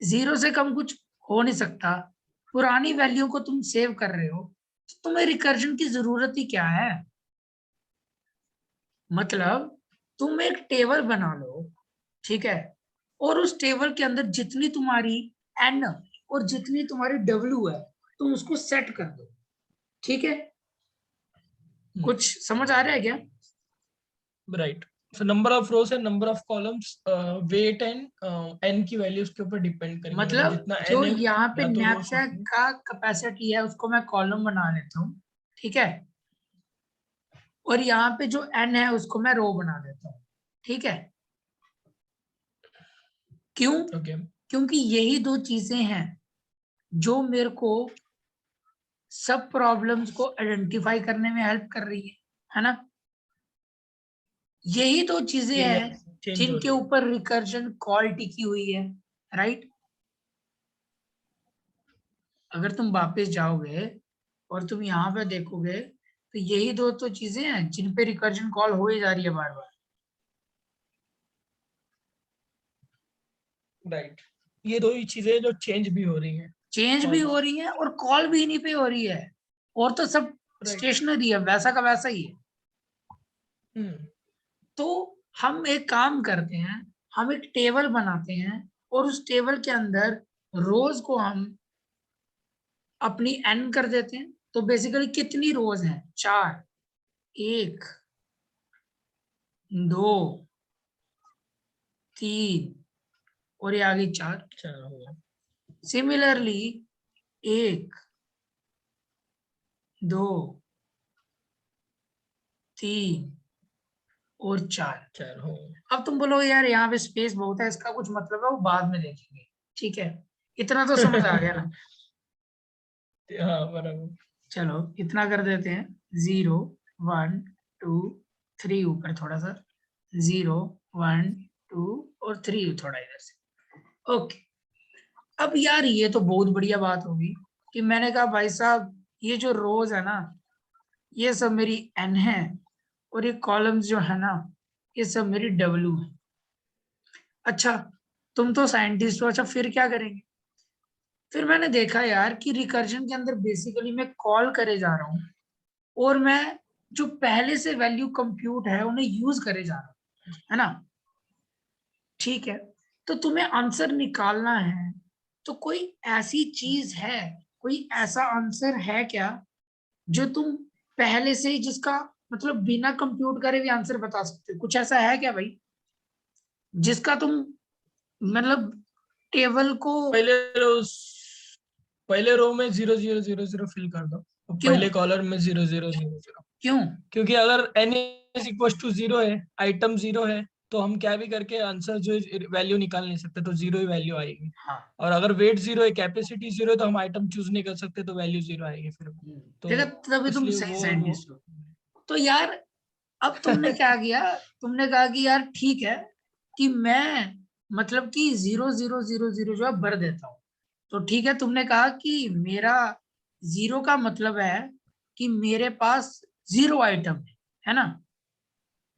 0 से कम कुछ हो नहीं सकता, पुरानी वैल्यू को तुम सेव कर रहे हो, तो तुम्हें रिकर्जन की जरूरत ही क्या है? मतलब तुम एक टेबल बना लो, ठीक है, और उस टेबल के अंदर जितनी तुम्हारी एन और जितनी तुम्हारी डब्ल्यू है, तुम उसको सेट कर दो, ठीक है। कुछ समझ आ रहा है क्या? Right. So number of rows and number of columns, weight and N की वैल्यूज के ऊपर डिपेंड करेंगे, मतलब मतलब जितना जो एन है यहाँ पे या तो रोज नैपसैक होती है। का कैपेसिटी है उसको मैं कॉलम बना लेता हूँ, ठीक है, और यहाँ पे जो एन है उसको मैं रो बना देता हूँ, ठीक है। क्यों? ओके। क्योंकि यही दो चीजें हैं जो मेरे को सब प्रॉब्लम्स को आइडेंटिफाई करने में हेल्प कर रही है ना। यही तो चीजें हैं चेंज हो जिनके रही है। ऊपर रिकर्जन कॉल टिकी हुई है, राइट। अगर तुम वापस जाओगे और तुम यहाँ पे देखोगे तो यही दो तो चीजें हैं जिन पे रिकर्जन कॉल हो ही जा रही है बार बार। राइट, ये दो ही चीजें जो चेंज भी हो रही हैं। चेंज भी हो रही है और कॉल भी इन्हीं पे हो रही है, और तो सब राइट। स्टेशनरी है, वैसा का वैसा ही है। तो हम एक काम करते हैं, हम एक टेबल बनाते हैं और उस टेबल के अंदर रोज को हम अपनी एन कर देते हैं। तो बेसिकली कितनी रोज हैं? 4, 1, 2, 3 और ये आ गई 4। अच्छा हो। सिमिलरली 1, 2, 3 और 4। चार हो। अब तुम बोलो यार यहाँ पे स्पेस बहुत है, इसका कुछ मतलब है, वो बाद में देखेंगे। ठीक है, इतना तो समझ आ गया ना। हाँ बराबर। चलो इतना कर देते हैं। 0, 1, 2, 3 ऊपर थोड़ा सा, 0, 1, 2 और 3 थोड़ा इधर से। ओके, अब यार ये तो बहुत बढ़िया बात होगी कि मैंने कहा भाई साहब ये जो रोज है ना, ये सब मेरी एन है, और ये कॉलम्स जो है ना, ये सब मेरी डब्ल्यू है। अच्छा, तुम तो साइंटिस्ट हो, अच्छा फिर क्या करेंगे? फिर मैंने देखा यार कि रिकर्जन के अंदर बेसिकली मैं कॉल करे जा रहा हूँ, और मैं जो पहले से वैल्यू कंप्यूट है उन्हें यूज करे जा रहा हूँ, है ना। ठीक है, तो तुम्हें आंसर निकालना है, तो कोई ऐसी चीज है, कोई ऐसा आंसर है क्या जो तुम पहले से ही, जिसका मतलब बिना कंप्यूट करे भी आंसर बता सकते हो? कुछ ऐसा है क्या भाई जिसका तुम मतलब टेबल को? पहले रो में 0 0 0 0 फिल कर दो, और क्यों? पहले कॉलर में 0 0 0 0। क्यों? क्योंकि अगर n इज इक्वल टू 0 है, आइटम 0 है, तो हम क्या भी करके आंसर जो वैल्यू निकाल नहीं सकते, तो 0 ही वैल्यू आएगी। हाँ। और अगर वेट 0 है, कैपेसिटी 0 है, तो हम आइटम चूज नहीं कर सकते, तो वैल्यू 0 आएगी फिर। तो देखा, तभी तुम इसलिए सही वो साइंटिस्ट हो। तो यार अब तुमने क्या किया, तुमने कहा कि यार ठीक है कि मैं मतलब कि 0 0 0 0 जो है भर देता हूँ। तो ठीक है, तुमने कहा कि मेरा 0 का मतलब है कि मेरे पास 0 आइटम है ना।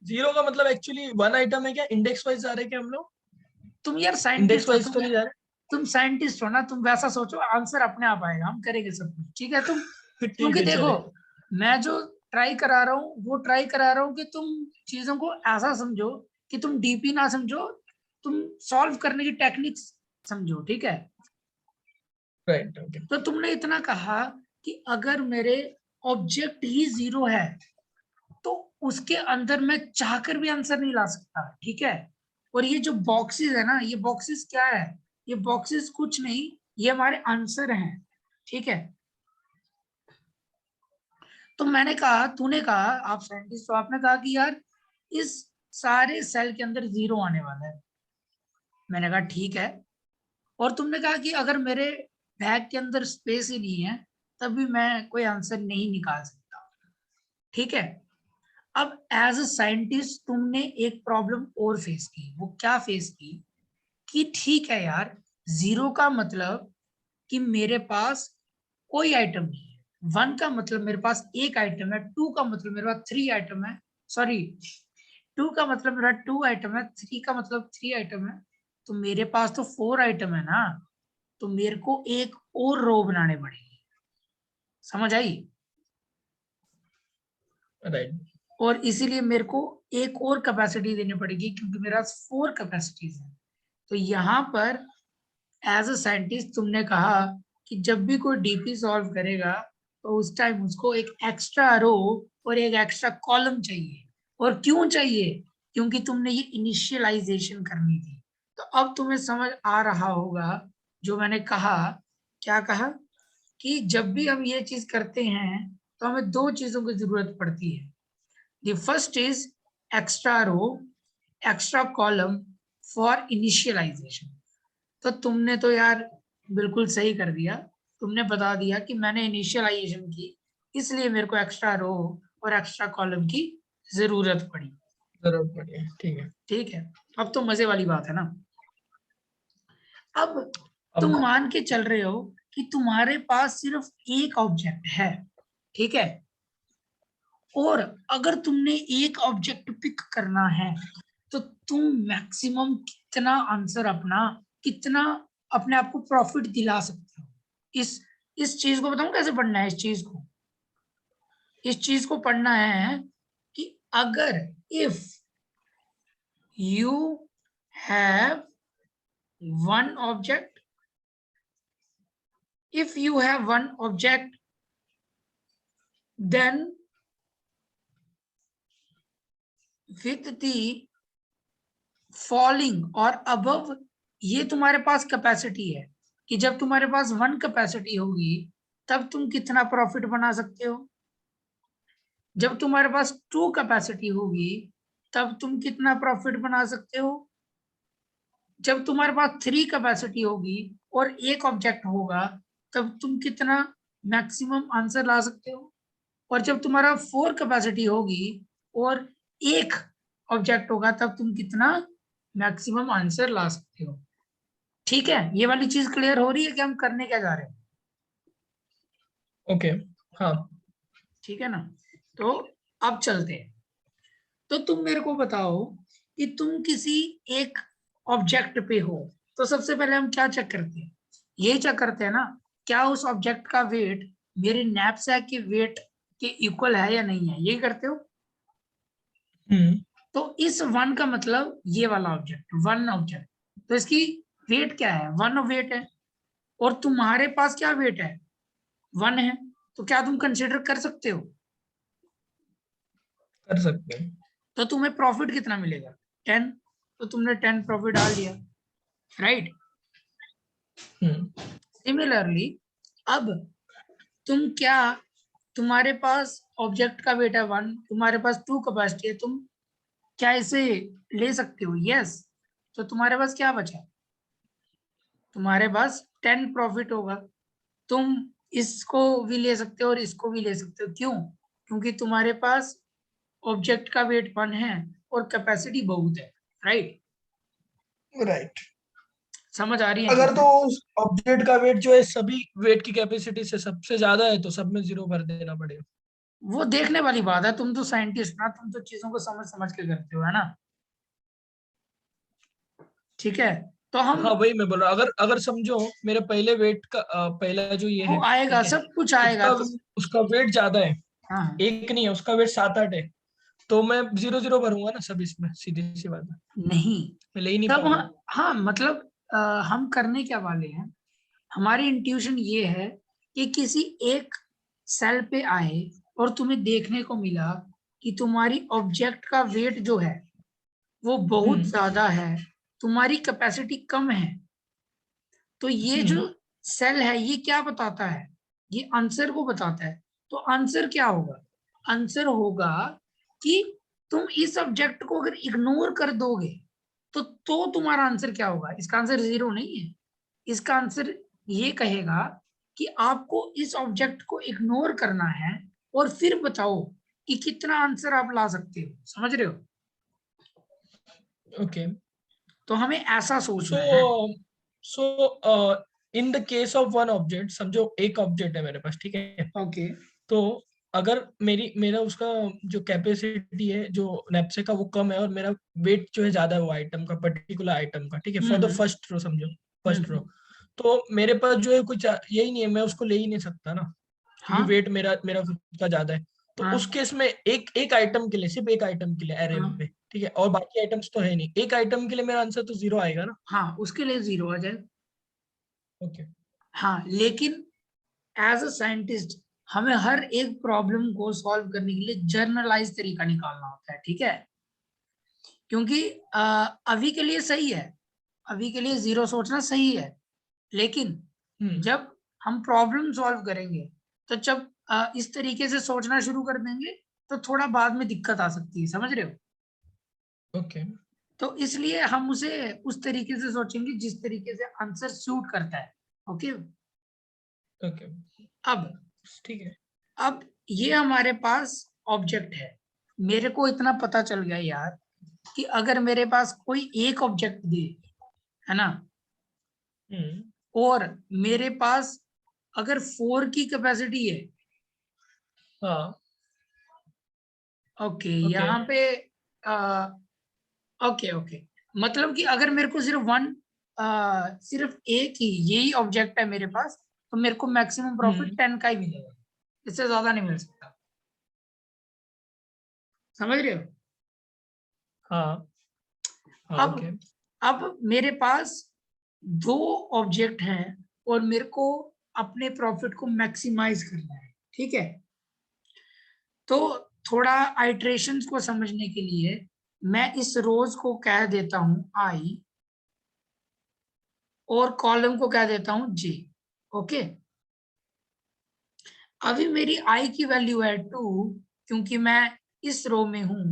0 का मतलब एक्चुअली 1 आइटम है क्या? इंडेक्स वाइज जा रहे हैं क्या हम लोग? तुम यार इंडेक्स साइंटिस्ट हो, वाइज तो नहीं जा तुम साइंटिस्ट हो ना, तुम वैसा सोचो, आंसर अपने आप आएगा, हम करेंगे सब कुछ। ठीक है तुम, रहे? ठीक क्योंकि है देखो चले। मैं जो ट्राई करा रहा हूँ वो ट्राई करा रहा हूँ कि तुम चीजों को ऐसा समझो कि तुम डीपी ना समझो, तुम सॉल्व करने की टेक्निक्स समझो। ठीक है, राइट ओके। तो तुमने इतना कहा कि अगर मेरे ऑब्जेक्ट ही 0 है तो उसके अंदर मैं चाहकर भी आंसर नहीं ला सकता। ठीक है, और ये जो बॉक्सेस है ना, ये बॉक्सेस क्या है? ये बॉक्सेस कुछ नहीं, ये हमारे आंसर हैं। ठीक है, तो मैंने कहा, तूने कहा, आप साइंटिस्ट हो, आपने कहा कि यार इस सारे सेल के अंदर 0 आने वाला है। मैंने कहा ठीक है, और तुमने कहा कि अगर मेरे बैग के अंदर स्पेस ही नहीं है तब भी मैं कोई आंसर नहीं निकाल सकता। ठीक है, अब एज अ साइंटिस्ट तुमने एक प्रॉब्लम और फेस की। वो क्या फेस की कि ठीक है यार, 0 का मतलब कि मेरे पास कोई आइटम नहीं है, 1 का मतलब मेरे पास एक आइटम है, 2 का मतलब मेरे पास 3 आइटम है, सॉरी 2 का मतलब मेरा 2 आइटम है, 3 का मतलब 3 आइटम है, तो मेरे पास तो 4 आइटम है ना। तो मेरे को एक और रो बनाने पड़ेगी। समझ आई? राइट। और इसीलिए मेरे को एक और कैपेसिटी देनी पड़ेगी क्योंकि मेरा 4 कैपेसिटीज है। तो यहाँ पर एज अ साइंटिस्ट तुमने कहा कि जब भी कोई डीपी सॉल्व करेगा तो उस टाइम उसको एक एक्स्ट्रा रो और एक एक्स्ट्रा कॉलम चाहिए। और क्यों चाहिए? क्योंकि तुमने ये इनिशियलाइजेशन करनी थी। तो अब तुम्हें समझ आ रहा होगा जो मैंने कहा। क्या कहा? कि जब भी हम ये चीज करते हैं तो हमें दो चीजों की जरूरत पड़ती है। The first is extra row, extra column for initialization. तो तुमने तो यार बिल्कुल सही कर दिया तुमने बता दिया कि मैंने इनिशियलाइजेशन की, इसलिए मेरे को एक्स्ट्रा रो और एक्स्ट्रा कॉलम की जरूरत पड़ी। जरूरत पड़ी है, ठीक है। ठीक है, अब तो मजे वाली बात है ना। अब अब तुम मान के चल रहे हो कि तुम्हारे पास सिर्फ एक ऑब्जेक्ट है, ठीक है, और अगर तुमने एक ऑब्जेक्ट पिक करना है तो तुम मैक्सिमम कितना आंसर अपना, कितना अपने आप को प्रॉफिट दिला सकते हो। इस चीज को बताऊं कैसे पढ़ना है। इस चीज को पढ़ना है कि अगर if you have one object, if you have one object, then with the falling और above, ये तुम्हारे पास कैपेसिटी है कि जब तुम्हारे पास वन कैपेसिटी होगी तब तुम कितना प्रॉफिट बना सकते हो, जब तुम्हारे पास टू कैपेसिटी होगी तब तुम कितना प्रॉफिट बना सकते हो, जब तुम्हारे पास थ्री कैपेसिटी होगी और एक ऑब्जेक्ट होगा तब तुम कितना मैक्सिमम आंसर ला सकते हो, और जब तुम्हारा फोर कैपेसिटी होगी और एक ऑब्जेक्ट होगा तब तुम कितना मैक्सिमम आंसर ला सकते हो। ठीक है, ये वाली चीज क्लियर हो रही है कि हम करने क्या जा रहे हैं। ओके, हाँ ठीक है ना, तो अब चलते हैं। तो तुम मेरे को बताओ कि तुम किसी एक ऑब्जेक्ट पे हो, तो सबसे पहले हम क्या चेक करते हैं, ये चेक करते हैं ना क्या उस ऑब्जेक्ट का वेट मेरे नैपसैक के वेट के इक्वल है या नहीं है, ये करते हो। तो इस वन का मतलब ये वाला ऑब्जेक्ट, वन ऑब्जेक्ट, तो इसकी वेट क्या है, वन वेट है, और तुम्हारे पास क्या वेट है, वन है, तो क्या तुम कंसिडर कर सकते हो। कर सकते हैं। तो तुम्हें प्रॉफिट कितना मिलेगा, 10, तो तुमने 10 प्रॉफिट डाल दिया, राइट। सिमिलरली अब तुम क्या, तुम्हारे पास ऑब्जेक्ट का वेट है वन, तुम्हारे पास टू कैपेसिटी है, तुम क्या इसे ले सकते हो, यस। तो तुम्हारे पास क्या बचा, तुम्हारे पास 10 प्रॉफिट होगा। तुम इसको भी ले सकते हो और इसको भी ले सकते हो, क्यों, क्योंकि तुम्हारे पास ऑब्जेक्ट का वेट वन है और कैपेसिटी बहुत है, राइट। राइट। समझ आ रही है अगर तो चीजें। उस ऑब्जेक्ट का वेट जो है सभी वेट की कैपेसिटी से सबसे ज्यादा है तो सब में 0 भर देना पड़ेगा। वो देखने वाली बात है, तुम तो साइंटिस्ट ना, तुम तो चीजों को समझ समझ के करते हो, है ना। ठीक है, तो हम, हाँ वही मैं बोल रहा हूँ, अगर अगर समझो मेरे पहले वेट का पहला जो ये वो है, आएगा, ठीक है, सब कुछ आएगा उसका तो। उसका वेट ज्यादा है, हाँ, एक नहीं है, उसका वेट 7-8 है, तो मैं 0-0 भरूंगा ना सब, इसमें सीधी सी बात है, नहीं, मैं ले ही नहीं तब पाऊंगा। हाँ, हाँ मतलब हम करने क्या वाले हैं, हमारी इंट्यूशन ये है कि किसी एक सेल पे आए और तुम्हें देखने को मिला कि तुम्हारी ऑब्जेक्ट का वेट जो है वो बहुत हम्म ज्यादा है, तुम्हारी कैपेसिटी कम है, तो ये जो हम्म सेल है ये क्या बताता है, ये आंसर को बताता है। तो आंसर क्या होगा, आंसर होगा कि तुम इस ऑब्जेक्ट को अगर इग्नोर कर दोगे तो तुम्हारा आंसर क्या होगा, इसका आंसर जीरो नहीं है, इसका आंसर ये कहेगा कि आपको इस ऑब्जेक्ट को इग्नोर करना है और फिर बताओ कि कितना आंसर आप ला सकते हो, समझ रहे हो। ओके। तो हमें ऐसा सो सोचना है। So in the case of one object, समझो एक ऑब्जेक्ट है मेरे पास, ठीक है, ओके। तो अगर मेरा उसका जो कैपेसिटी है जो नैपसेक का वो कम है और मेरा वेट जो है ज्यादा है वो आइटम का, पर्टिकुलर आइटम का, ठीक है, for the hmm first row, समझो फर्स्ट रो, हम्म तो मेरे पास जो है कुछ यही नहीं है, मैं उसको ले ही नहीं सकता ना, क्योंकि हाँ वेट मेरा मेरा खुद का ज्यादा है। तो हाँ उस केस में एक एक आइटम के लिए, सिर्फ एक आइटम के लिए एरे हाँ में, ठीक है, और बाकी आइटम्स तो है नहीं, एक आइटम के लिए मेरा आंसर तो 0 आएगा ना। हाँ, उसके लिए जीरो आ जाए। ओके। हाँ, लेकिन एज अ साइंटिस्ट हमें हर एक प्रॉब्लम को सॉल्व करने के लिए जर्नलाइज तरीका निकालना होता है, ठीक है, क्योंकि अभी के लिए सही है, अभी के लिए जीरो सोचना सही है, लेकिन हम्म जब हम प्रॉब्लम सॉल्व करेंगे तो जब इस तरीके से सोचना शुरू कर देंगे तो थोड़ा बाद में दिक्कत आ सकती है, समझ रहे हो। ओके। तो इसलिए हम उसे उस तरीके से सोचेंगे जिस तरीके से आंसर सूट करता है। ओके, ओके, अब ठीक है। अब ये हमारे पास ऑब्जेक्ट है। मेरे को इतना पता चल गया यार कि अगर मेरे पास कोई एक ऑब्जेक्ट दे, है ना, और मेरे पास अगर 4 की कैपेसिटी है, हाँ, ओके, ओके, यहाँ पे ओके ओके, मतलब कि अगर मेरे को सिर्फ एक ही यही ऑब्जेक्ट है मेरे पास, तो मेरे को मैक्सिमम प्रॉफिट 10 का ही मिलेगा, इससे ज्यादा नहीं मिल सकता। समझ रहे हो? हाँ, हाँ, अब ओके, अब मेरे पास 2 ऑब्जेक्ट हैं और मेरे को अपने प्रॉफिट को मैक्सिमाइज करना है, ठीक है। तो थोड़ा आइट्रेशंस को समझने के लिए मैं इस रोज को कह देता हूं आई और कॉलम को कह देता हूं जे। ओके, अभी मेरी आई की वैल्यू है 2 क्योंकि मैं इस रो में हूं,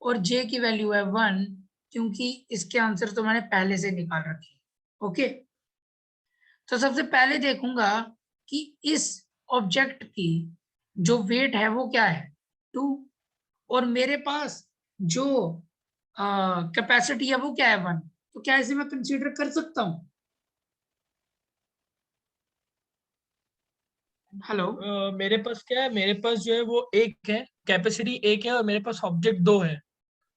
और जे की वैल्यू है 1 क्योंकि इसके आंसर तो मैंने पहले से निकाल रखे। ओके, तो सबसे पहले देखूंगा कि इस ऑब्जेक्ट की जो वेट है वो क्या है, 2, और मेरे पास जो कैपेसिटी है वो क्या है, 1। तो क्या इसे मैं कंसीडर कर सकता हूं? हेलो? मेरे पास क्या है, मेरे पास जो है वो एक है, कैपेसिटी एक है, और मेरे पास ऑब्जेक्ट दो है।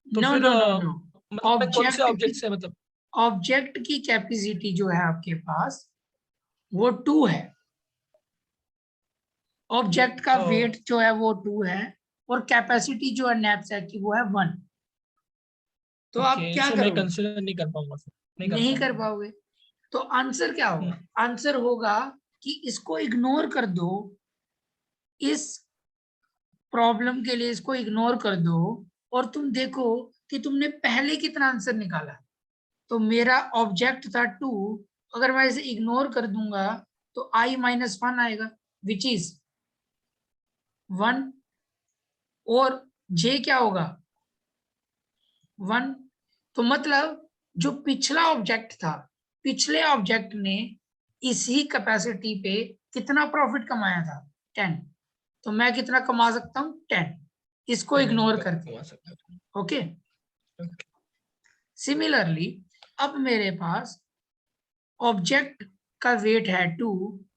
तो नो फिर नो नो नो, मतलब मैं कौन से ऑब्जेक्ट की ऑब्जेक्ट से मतलब। ऑब्जेक्ट की कैपेसिटी जो है आपके पास वो 2 है। ऑब्जेक्ट का वेट जो है वो 2 है, और कैपेसिटी जो है नैपसैक की वो है 1। तो आप ओके, क्या सो मैं करोगे? कंसिडर नहीं कर पाऊंगा, फिर नहीं कर नहीं कर पाऊंगा। पाओगे। तो आंसर क्या होगा? हम्म, आंसर होगा कि इसको इग्नोर कर दो, इस प्रॉब्लम के लिए इसको इग्नोर कर दो, और तुम देखो कि तुमने पहले कितना आंसर निकाला। तो मेरा ऑब्जेक्ट था 2, अगर मैं इसे इग्नोर कर दूंगा तो i-1 आएगा, विच इज 1, और j क्या होगा, 1। तो मतलब जो पिछला ऑब्जेक्ट था, पिछले ऑब्जेक्ट ने इसी कैपेसिटी पे कितना प्रॉफिट कमाया था, 10। तो मैं कितना कमा सकता हूँ, 10, इसको इग्नोर करके। कमा सकता हूँ। Okay, Okay. सिमिलरली अब मेरे पास ऑब्जेक्ट का वेट है 2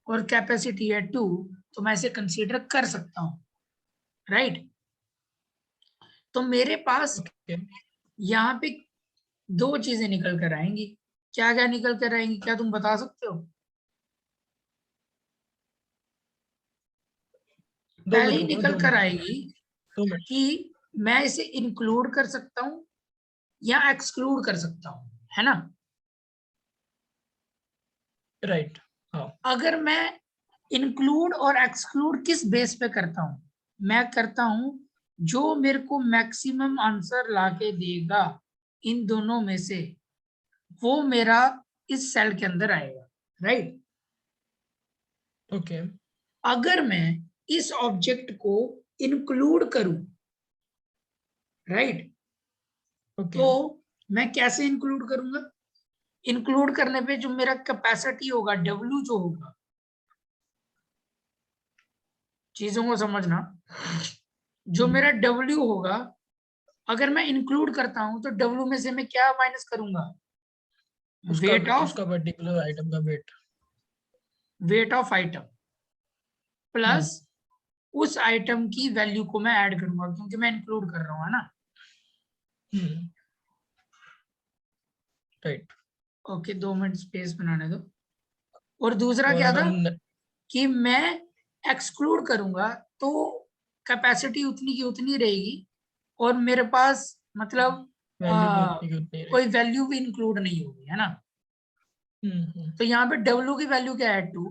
और कैपेसिटी है 2, तो मैं इसे कंसीडर कर सकता हूं, राइट। तो मेरे पास Okay. यहाँ पे 2 चीजें निकल कर आएंगी। क्या क्या निकल कर आएंगी, क्या तुम बता सकते हो? दो पहली मिनट रुको, निकल दो कर मिनट, आएगी 2 मिनट। कि मैं इसे इंक्लूड कर सकता हूं या एक्सक्लूड कर सकता हूं, है ना। राइट, हाँ, अगर मैं इंक्लूड और एक्सक्लूड किस बेस पे करता हूं, मैं करता हूं जो मेरे को मैक्सिमम आंसर लाके देगा इन दोनों में से, वो मेरा इस सेल के अंदर आएगा, राइट। ओके, अगर मैं इस ऑब्जेक्ट को इंक्लूड करूं, राइट, ओके, तो मैं कैसे इंक्लूड करूंगा? इंक्लूड करने पे जो मेरा कैपेसिटी होगा, डब्ल्यू जो होगा, चीजों को समझना, जो मेरा डब्ल्यू होगा, अगर मैं इंक्लूड करता हूं तो डब्ल्यू में से मैं क्या माइनस करूंगा, उसका वेट ऑफ उसका पर्टिकुलर आइटम का weight. Weight of item plus उस आइटम की वैल्यू को मैं ऐड करूंगा क्योंकि मैं इंक्लूड कर रहा हूँ, है ना। राइट, ओके, 2 मिनट स्पेस बनाने दो। और दूसरा और क्या अगर था हम कि मैं एक्सक्लूड करूंगा तो कैपेसिटी उतनी की उतनी रहेगी, और मेरे पास मतलब वैल्यू भी आ, उतनी की उतनी कोई रहेगी। वैल्यू भी इंक्लूड नहीं होगी, है ना। हम्म, तो यहाँ पे डब्ल्यू की वैल्यू क्या है, 2।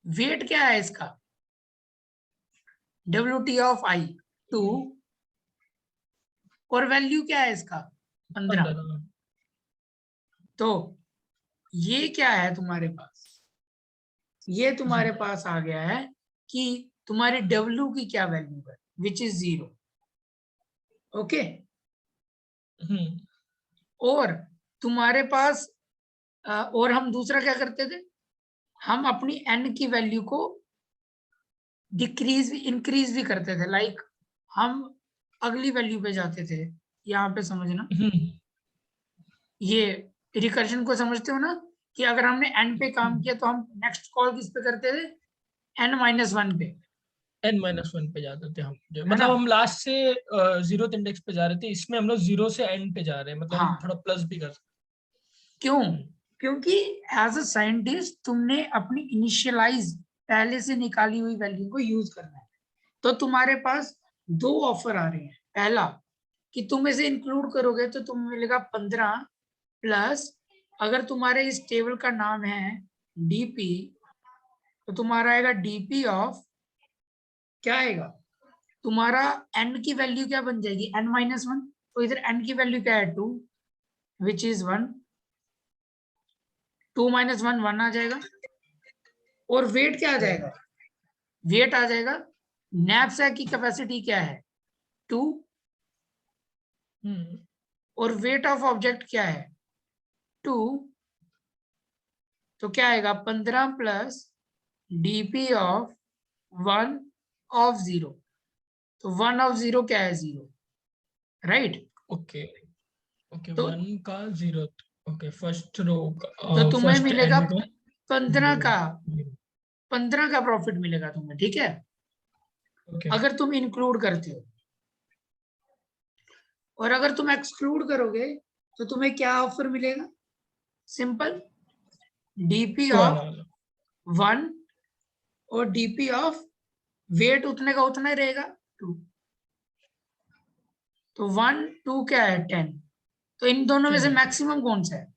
वेट क्या है इसका, डब्ल्यू टी ऑफ आई 2, और वैल्यू क्या है इसका, 15। 15। तो ये क्या है तुम्हारे पास, ये तुम्हारे जीरो। पास आ गया है कि तुम्हारी डब्ल्यू की क्या वैल्यू है, विच इज 0। ओके, हम्म, और तुम्हारे पास और हम दूसरा क्या करते थे, हम अपनी n की वैल्यू को डिक्रीज इंक्रीज भी करते थे, लाइक हम अगली वैल्यू पे जाते थे। यहाँ पे समझना, ये रिकर्जन को समझते हो ना, कि अगर हमने n पे काम किया तो हम नेक्स्ट कॉल किस पे करते थे, n-1 पे, n-1 पे जाते थे हम, जो है ना। मतलब हम लास्ट से 0th इंडेक्स पे जा रहे थे, इसमें हम लोग 0 से n पे जा रहे हैं, मतलब हम हाँ, थोड़ा प्लस भी कर सकते क्यों? हैं। क्योंकि एज अ साइंटिस्ट तुमने अपनी इनिशियलाइज पहले से निकाली हुई वैल्यू को यूज करना है। तो तुम्हारे पास दो ऑफर आ रहे हैं। पहला कि तुम इसे इंक्लूड करोगे तो तुम्हें मिलेगा 15 प्लस, अगर तुम्हारे इस टेबल का नाम है डीपी, तो तुम्हारा आएगा डीपी ऑफ, क्या आएगा तुम्हारा, n की वैल्यू क्या बन जाएगी, n-1, तो इधर n की वैल्यू क्या है 2, विच इज 1, 2 - 1 1 आ जाएगा। और वेट क्या आ जाएगा, वेट आ जाएगा, नैपसैक की कैपेसिटी क्या है 2, और वेट ऑफ ऑब्जेक्ट क्या है 2, तो क्या आएगा 15 प्लस डीपी ऑफ 1 ऑफ 0, तो 1 ऑफ 0 क्या है 0, राइट। ओके ओके, तो 1 का 0, ओके, फर्स्ट रो तो तुम्हें फर्स्ट मिलेगा n का 15 0, का 15 का प्रॉफिट मिलेगा तुम्हें, ठीक है, ओके। अगर तुम इंक्लूड करते हो। और अगर तुम एक्सक्लूड करोगे तो तुम्हें क्या ऑफर मिलेगा, सिंपल, डीपी 1 ऑफ वाला, 1 और डीपी ऑफ वेट उतने का उतना ही रहेगा 2, तो 1 2 क्या है 10, तो इन दोनों में से 10, मैक्सिमम कौन सा है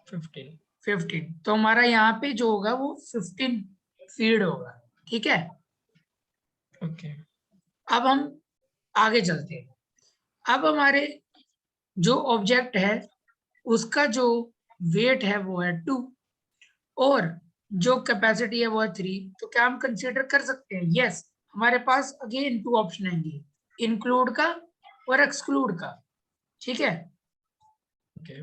15, 15, तो हमारा यहाँ पे जो होगा वो 15 फीड होगा, ठीक है। ओके। अब हम आगे चलते हैं। अब हमारे जो ऑब्जेक्ट है उसका जो वेट है वो है 2, और जो कैपेसिटी है वो है 3, तो क्या हम कंसीडर कर सकते हैं, यस। हमारे पास अगेन 2 ऑप्शन आएंगे, इंक्लूड का और एक्सक्लूड का, ठीक है। ओके,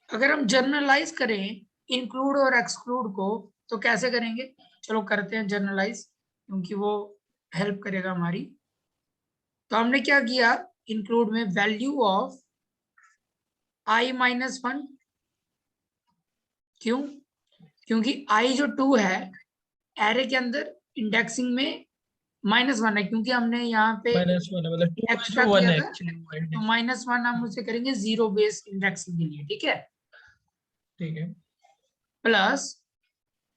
अगर हम जर्नलाइज करें इंक्लूड और एक्सक्लूड को, तो कैसे करेंगे, चलो करते हैं जर्नलाइज, क्योंकि वो हेल्प करेगा हमारी। तो हमने क्या किया, इंक्लूड में वैल्यू ऑफ i-1, क्यों, क्योंकि i जो 2 है एरे के अंदर इंडेक्सिंग में -1 है, क्योंकि हमने यहाँ पे -1 मतलब 2 बाई एक्स्ट्रा थ्रू किया 1 है था, एक्चुअली वो तो इंडेक्स। -1 हम उसे करेंगे जीरो बेस इंडेक्सिंग के लिए, ठीक है, ठीक है। Plus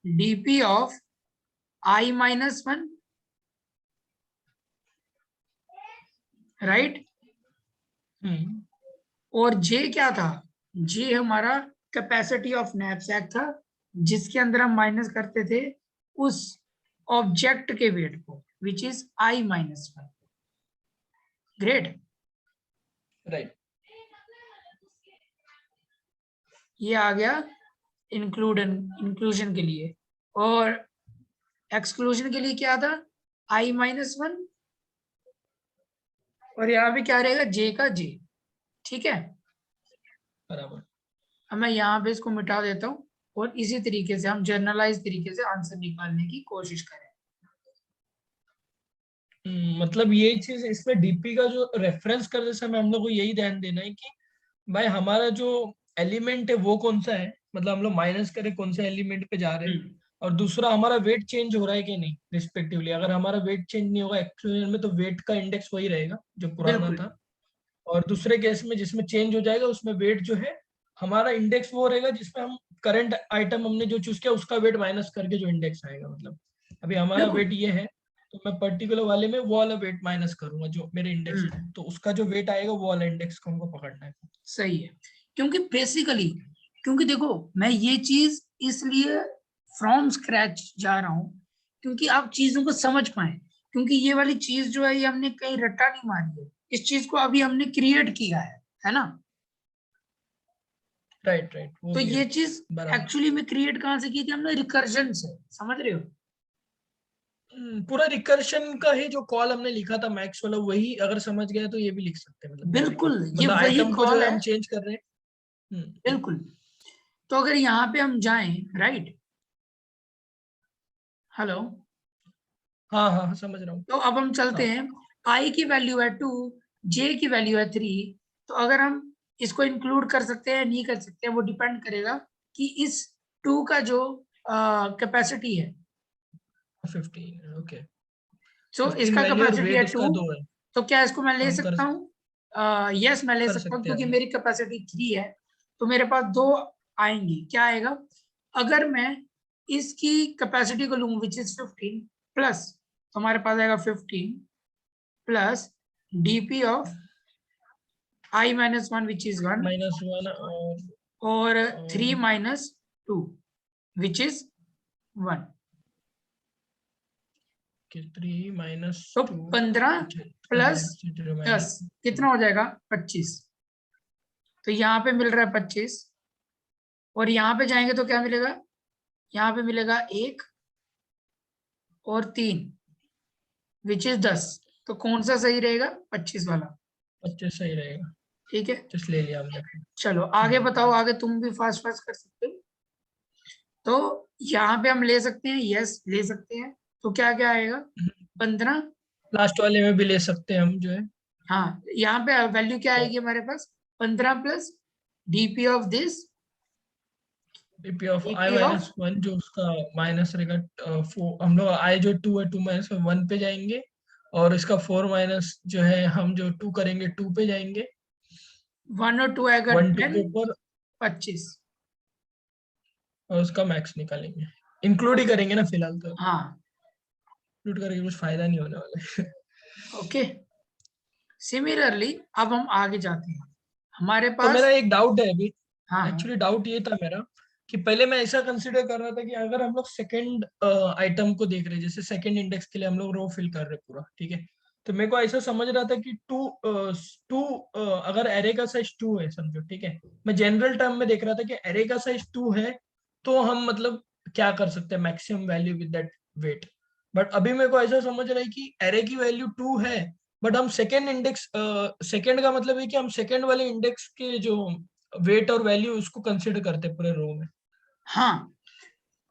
DP of i-1, right. Hmm, और जे क्या था, जे हमारा कैपेसिटी ऑफ नैपसैक था, जिसके अंदर हम माइनस करते थे उस ऑब्जेक्ट के वेट को, which is i-1, great. Right. ये आ गया इंक्लूजन के लिए, और एक्सक्लूजन के लिए क्या था i-1, और यहाँ पे क्या रहेगा जे का जे, ठीक है। बराबर। अब मैं यहाँ पे इसको मिटा देता हूँ, और इसी तरीके से हम जर्नलाइज तरीके से आंसर निकालने की कोशिश करें। मतलब ये चीज इसमें डीपी का जो रेफरेंस करते समय हम लोग को यही ध्यान देना है कि भाई हमारा जो एलिमेंट है वो कौन सा है, मतलब हम लोग माइनस करें कौन से एलिमेंट पे जा रहे हैं, और दूसरा हमारा वेट चेंज हो रहा है कि नहीं रिस्पेक्टिवली। अगर हमारा वेट चेंज नहीं होगा एक्चुअल में, तो वेट का इंडेक्स वही रहेगा जो पुराना बिल्कुल, था। और दूसरे केस में जिसमें चेंज हो जाएगा उसमें वेट जो है हमारा इंडेक्स वो रहेगा जिसमें हम करंट आइटम हमने जो चूज किया उसका वेट माइनस करके जो इंडेक्स आएगा। मतलब अभी हमारा बिल्कुल। वेट ये है, तो मैं पर्टिकुलर वाले में वो वाला वेट माइनस करूंगा जो मेरे इंडेक्स में है, तो उसका जो वेट आएगा वो वाला इंडेक्स को हमको पकड़ना है। सही है, क्योंकि बेसिकली, क्योंकि देखो मैं ये चीज इसलिए फ्रॉम स्क्रैच जा रहा हूँ, क्योंकि आप चीजों को समझ पाए, क्योंकि ये वाली चीज जो है ये हमने कहीं रट्टा नहीं मारी है, इस चीज को अभी हमने क्रिएट किया है ना। राइट राइट, वो तो भी है। ये चीज बराबर। एक्चुअली में क्रिएट कहाँ से की थी हमने, रिकर्जन से, समझ रहे हो। पूरा रिकर्शन का ही जो कॉल हमने लिखा था मैक्स वाला, वही अगर समझ गया तो ये भी लिख सकते हैं, मतलब डायरेक्टली, बिल्कुल, ये मतलब वही आइटम को जो कॉल है है, हम चेंज कर रहे हैं। बिल्कुल। तो अगर यहाँ पे हम जाएं, राइट, हेलो। हाँ हाँ समझ रहा हूँ। तो अब हम चलते हाँ हैं, आई की वैल्यू है 2, जे की वैल्यू है 3। तो अगर हम इसको इंक्लूड कर सकते हैं नहीं कर सकते हैं, वो डिपेंड करेगा कि इस 2 का जो कैपेसिटी है, 15 ओके। तो 15 इसका वैल्यू और कैपेसिटी है वेट 2। इसका 2 है। तो क्या इसको मैं ले हम कर सकता हूँ? यस, मैं ले कर सकता हूँ, सकते हैं क्योंकि हम। मेरी कैपेसिटी 3 है। तो मेरे पास 2 आएंगी। क्या आएगा? अगर मैं इसकी कैपेसिटी को लूँ विच इज 15 प्लस, तो हमारे पास आएगा 15 plus DP of I minus 1 which is 1, -1 और 3 और माइनस 2 विच इज 1। 3 तो -2 15 अच्छा इसका प्लस डायरेक्ट 0 10 -2। कितना हो जाएगा? 25। तो यहाँ पे मिल रहा है 25, और यहाँ पे जाएंगे तो क्या मिलेगा? यहाँ पे मिलेगा 1 और 3 विच इज 10। तो कौन सा सही रहेगा? 25 वाला। 25 सही रहेगा। ठीक है, जस्ट ले लिया हमने। चलो आगे बताओ। आगे तुम भी फास्ट फास्ट कर सकते हो। तो यहाँ पे हम ले सकते हैं, यस ले सकते हैं। तो क्या क्या आएगा? 15। लास्ट वाले में भी ले सकते हैं हम जो है। हाँ, यहाँ पे वैल्यू क्या आएगी हमारे पास? 15 plus DP of this, PP of I DP of, -1 जो उसका माइनस रहेगा। हम लोग आई जो 2 है 2 -1 पे जाएंगे, और इसका 4 माइनस जो है हम जो 2 करेंगे 2 पे जाएंगे। 1 और 2 आएगा 1 2 के 10, ऊपर, 25। और उसका मैक्स निकालेंगे। इंक्लूड ही करेंगे ना फिलहाल तो। हाँ, इंक्लूड करके कुछ फायदा नहीं होने वाला है। ओके। सिमिलरली अब हम आगे जाते हैं। हमारे तो मेरा पास, एक डाउट है अभी। हाँ हाँ, एक्चुअली डाउट ये था मेरा कि पहले मैं ऐसा कंसिडर कर रहा था कि अगर हम लोग सेकंड आइटम को देख रहे हैं, जैसे सेकंड इंडेक्स के लिए हम लोग रो फिल कर रहे हैं पूरा, ठीक है। तो मेरे को ऐसा समझ रहा था कि टू अगर एरे का साइज 2 है समझो, ठीक है। मैं जनरल टर्म में देख रहा था कि एरे का साइज 2 है, तो हम मतलब क्या कर सकते हैं maximum value with that weight. But अभी मेरे को ऐसा समझ रहा है कि एरे की वैल्यू 2 है, बट हम सेकेंड इंडेक्स, सेकेंड का मतलब है कि हम सेकेंड वाले इंडेक्स के जो वेट और वैल्यू उसको कंसिडर करते हैं पूरे रो में। हाँ।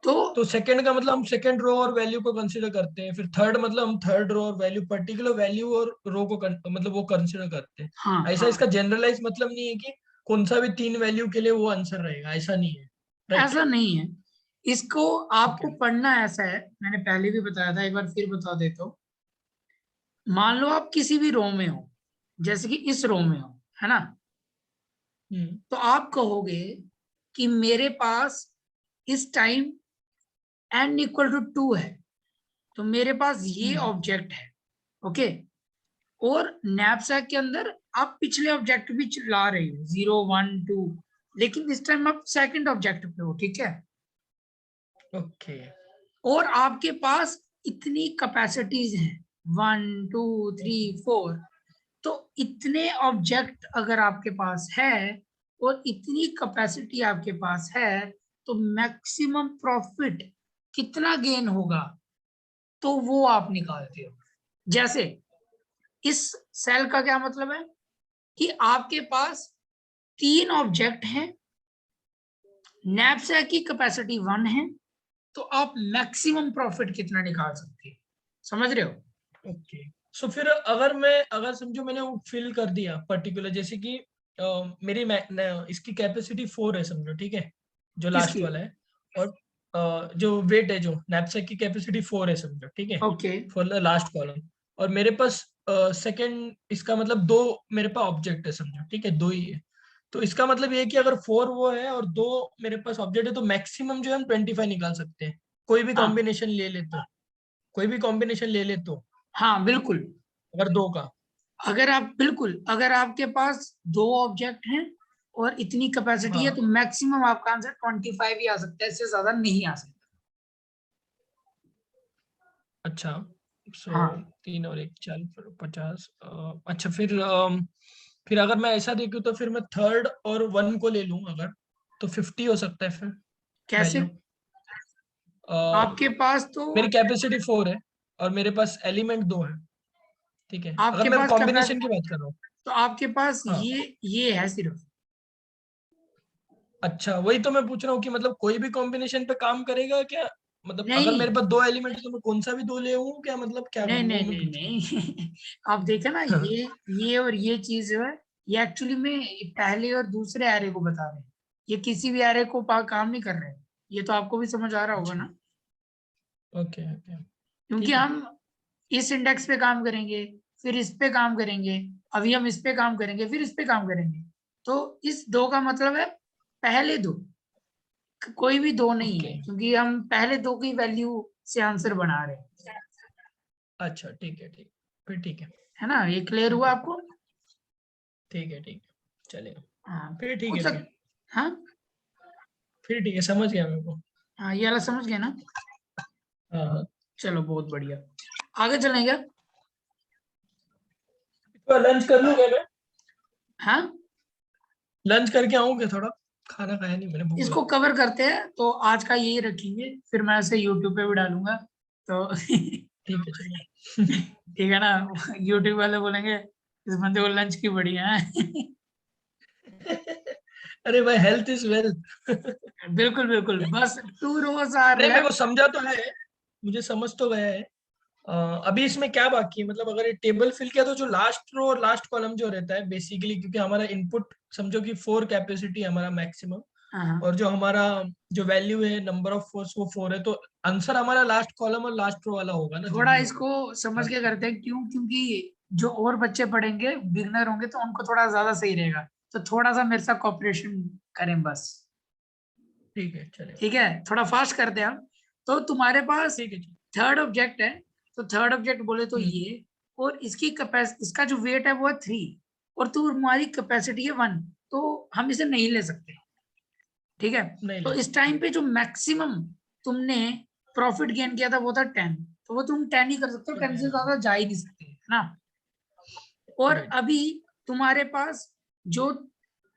तो तो सेकंड का मतलब हम सेकंड रो और वैल्यू को कंसिडर करते हैं, फिर थर्ड मतलब हम थर्ड रो और वैल्यू, पर्टिकुलर वैल्यू और रो को मतलब वो कंसिडर करते हैं। हाँ ऐसा इसका हाँ, जनरलाइज मतलब नहीं है कि कौन सा भी 3 वैल्यू के लिए वो आंसर रहेगा, ऐसा नहीं है। राइट। ऐसा नहीं है। इसको आपको ओके। पढ़ना ऐसा है, मैंने पहले भी बताया था, एक बार फिर बता देता हूँ। मान लो आप किसी भी रो में हो, जैसे कि इस रो में हो, है ना? हम्म तो आप कहोगे कि मेरे पास इस टाइम n इक्वल टू 2 है, तो मेरे पास ये हम्म ऑब्जेक्ट है। ओके। और नैपसैक के अंदर आप पिछले ऑब्जेक्ट भी ला रहे हो, 0 1 2, लेकिन इस टाइम आप सेकंड ऑब्जेक्ट पे हो, ठीक है। ओके। और आपके पास इतनी कैपेसिटीज हैं, 1 2 3 4। तो इतने ऑब्जेक्ट अगर आपके पास है और इतनी कैपेसिटी आपके पास है, तो मैक्सिमम प्रॉफिट कितना गेन होगा, तो वो आप निकालते हो। जैसे इस सेल का क्या मतलब है कि आपके पास 3 ऑब्जेक्ट हैं, नैपसैक की कैपेसिटी 1 है, तो आप मैक्सिमम प्रॉफिट कितना निकाल सकते हैं? समझ रहे हो? ओके। सो फिर अगर मैं, अगर समझो मैंने वो फिल कर दिया पर्टिकुलर, जैसे कि मेरी इसकी कैपेसिटी 4 है समझो, ठीक है, जो लास्ट किसकी? वाला है। और जो वेट है, जो नैपसैक की कैपेसिटी 4 है समझो, ठीक है, okay. For the last column. और मेरे पास सेकंड, इसका मतलब 2 मेरे पास ऑब्जेक्ट है समझो, ठीक है, 2 ही है। तो इसका मतलब ये है कि अगर 4 वो है और 2 मेरे पास ऑब्जेक्ट है, तो मैक्सिमम जो है हम 25 निकाल सकते हैं, कोई भी हाँ कॉम्बिनेशन ले ले तो। कोई भी कॉम्बिनेशन ले ले तो, हाँ, बिल्कुल। अगर 2 का। अगर आप, बिल्कुल, अगर आपके पास 2 ऑब्जेक्ट हैं और इतनी कैपेसिटी है, हाँ तो मैक्सिमम आपका आंसर 25 ही आ सकता है, इससे ज्यादा नहीं आ सकता। अच्छा। सो हाँ, 3 और 1 4 50। अच्छा फिर अगर मैं ऐसा देखूँ तो फिर मैं थर्ड और 1 को ले लूँ अगर, तो 50 हो सकता है फिर कैसे? वैल्यू। आपके पास तो, मेरी कैपेसिटी 4 है और मेरे पास एलिमेंट 2 है, ठीक है, अगर आपके मैं पास कॉम्बिनेशन की कैपेसिटी, बात कर रहा हूँ। तो आपके पास हाँ। ये है सिर्फ। अच्छा, वही तो मैं पूछ रहा हूँ कि मतलब कोई भी कॉम्बिनेशन पे काम करेगा क्या, मतलब अगर नहीं मेरे पास 2 एलिमेंट है तो मैं कौन सा भी 2 ले आऊं क्या, मतलब क्या नहीं करूं वो नहीं मैं नहीं पूछ नहीं आप देखे ना, ये और ये चीज जो है, ये एक्चुअली में पहले और दूसरे एरे को बता रहे हैं, ये किसी भी एरे को काम नहीं कर रहे हैं। ये तो आपको भी समझ आ रहा होगा अच्छा, ना, ओके ओके, क्योंकि ठीक है। हम इस इंडेक्स पे काम करेंगे, फिर इस पे काम करेंगे, अभी हम इस पे काम करेंगे, फिर इस पे काम करेंगे। तो इस दो का मतलब है पहले दो, कोई भी दो नहीं ओके, है, क्योंकि हम पहले दो की वैल्यू से आंसर बना रहे हैं। अच्छा ठीक है, ठीक, फिर ठीक है, है ना, ये क्लियर ठीक हुआ है, आपको? ठीक है, ठीक है, चलेगा, हाँ, फिर ठीक कुछ है, फिर हाँ फिर ठीक है, समझ गया मेरे को। हाँ, ये वाला समझ गया ना? हाँ हाँ, चलो बहुत बढ़िया, आगे चलें क्या? तो लंच कर लूँ क्या मैं? हाँ, लंच करके आऊँ क्या? थोड़ा खाना खाया नहीं मैंने, भूख इसको लगी। कवर करते हैं तो आज का यही रखेंगे, फिर मैं इसे यूट्यूब पे भी डालूंगा तो ठीक है, चलो। ठीक है ना, यूट्यूब वाले बोलेंगे इस बंदे को लंच की बढ़िया है। अरे भाई, हेल्थ इज वेल्थ। बिल्कुल बिल्कुल, बस 2 rows आर नहीं, मेरे को लेफ्ट। समझा तो है, मुझे समझ तो गया है। अभी इसमें क्या बाकी है, मतलब अगर ये टेबल फिल किया तो जो लास्ट रो और लास्ट कॉलम जो रहता है बेसिकली, क्योंकि हमारा इनपुट समझो कि 4 कैपेसिटी है हमारा मैक्सिमम, हाँ, और जो हमारा जो वैल्यू है नंबर ऑफ फोर्स वो 4 है, तो आंसर हमारा लास्ट कॉलम और लास्ट रो वाला होगा ना, जो थोड़ा भी होगा। इसको समझ के लास्ट, करते हैं, क्यों? क्योंकि जो और बच्चे पढ़ेंगे बिगनर होंगे तो उनको थोड़ा ज्यादा सही रहेगा, तो थोड़ा सा मेरे साथ कॉपरेशन करें बस। ठीक है, चलेगा। ठीक है, थोड़ा फास्ट करते हैं हम। तो तुम्हारे पास ठीक है जी। थर्ड ऑब्जेक्ट है, तो थर्ड ऑब्जेक्ट बोले तो हम्म, ये, और इसकी कैपेसिटी, इसका जो वेट है वो है 3, और तुम्हारी कैपेसिटी है 1, तो हम इसे नहीं ले सकते। ठीक है, नहीं तो ले इस सकते, टाइम ठीक पे जो मैक्सिमम तुमने प्रॉफिट गेन किया था वो था 10, तो वो तुम 10 ही कर सकते हो, है। 10 से ज्यादा जा ही नहीं सकते, है ना? और राइट, अभी तुम्हारे पास जो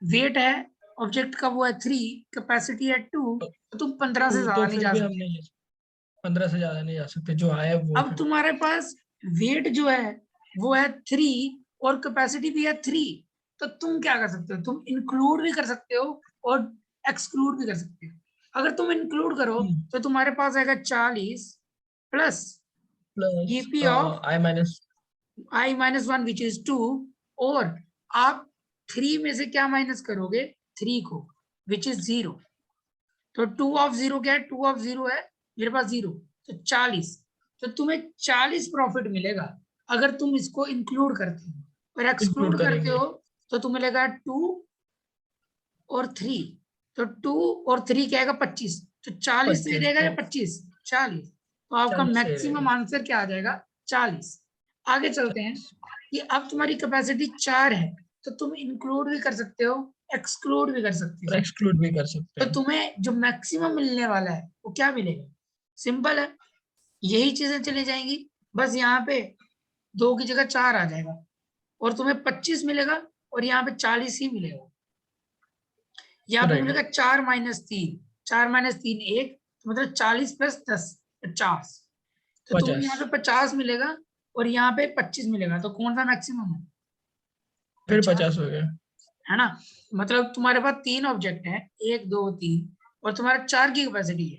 वेट है ऑब्जेक्ट का वो है 3, कैपेसिटी है 2, तो तुम 15 से 2 तो ज्यादा नहीं फिर जा भी हम सकते। नहीं ले सकते, 15 से ज्यादा नहीं जा सकते, जो आया वो अब है। तुम्हारे पास वेट जो है वो है 3, और कैपेसिटी भी है 3, तो तुम क्या कर सकते हो? तुम इंक्लूड भी कर सकते हो और एक्सक्लूड भी कर सकते हो। अगर तुम इंक्लूड करो तो तुम्हारे पास आएगा 40 plus plus DP of I minus, i-1 which is 2, और आप 3 में से क्या माइनस करोगे? 3 को, विच इज 0। तो 2 ऑफ 0 क्या है? 2 ऑफ 0 है मेरे पास 0, तो 40, तो तुम्हें 40 प्रॉफिट मिलेगा अगर तुम इसको इंक्लूड करते हो। और इंक्लूड एक्सक्लूड करते करेंगे। हो तो तुम्हें मिलेगा 2 और 3, तो 2 और 3 क्या आएगा? 25, तो 40 सही 25 रहेगा या तो 25? 40, तो आपका 40 सही मैक्सिमम रहेगा। आंसर क्या आ जाएगा? 40। आगे चलते हैं, 40 कि अब तुम्हारी कैपेसिटी 4 है, तो तुम इंक्लूड भी कर सकते हो, एक्सक्लूड भी कर सकते और हो। एक्सक्लूड भी कर सकते तो हैं। तुम्हें जो मैक्सिमम मिलने वाला है वो क्या मिलेगा? सिंपल है, यही चीजें चली जाएंगी, बस यहाँ पे 2 की जगह 4 आ जाएगा, और तुम्हें 25 मिलेगा, और यहाँ पे 40 ही मिलेगा। यहाँ पे राइट, मिलेगा 4 - 3, 4 - 3 1, तो मतलब 40 + 10 50, तो तुम्हें 50, यहाँ पे 50 मिलेगा, और यहाँ पे 25 मिलेगा, तो कौन सा मैक्सिमम है? फिर 50, 50 हो गया। है ना? मतलब तुम्हारे पास 3 ऑब्जेक्ट है, 1 2 3, और तुम्हारा 4 की कैपेसिटी है,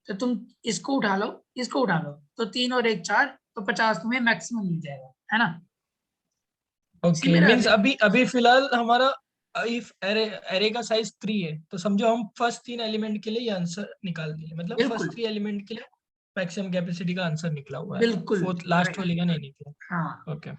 तो तुम इसको उठा लो, इसको उठा लो, तो 3 और 1 4, तो 50 तुम्हें मैक्सिमम मिल जाएगा, है ना? ओके, सिमिलर मींस है। अभी अभी फिलहाल हमारा इफ एरे एरे का साइज 3 है, तो समझो हम फर्स्ट 3 एलिमेंट के लिए ये आंसर निकाल दिए, मतलब बिल्कुल फर्स्ट 3 एलिमेंट के लिए मैक्सिमम कैपेसिटी का आंसर निकला हुआ है, बिल्कुल फोर्थ लास्ट राइट। वाली का नहीं निकला। हाँ, ओके,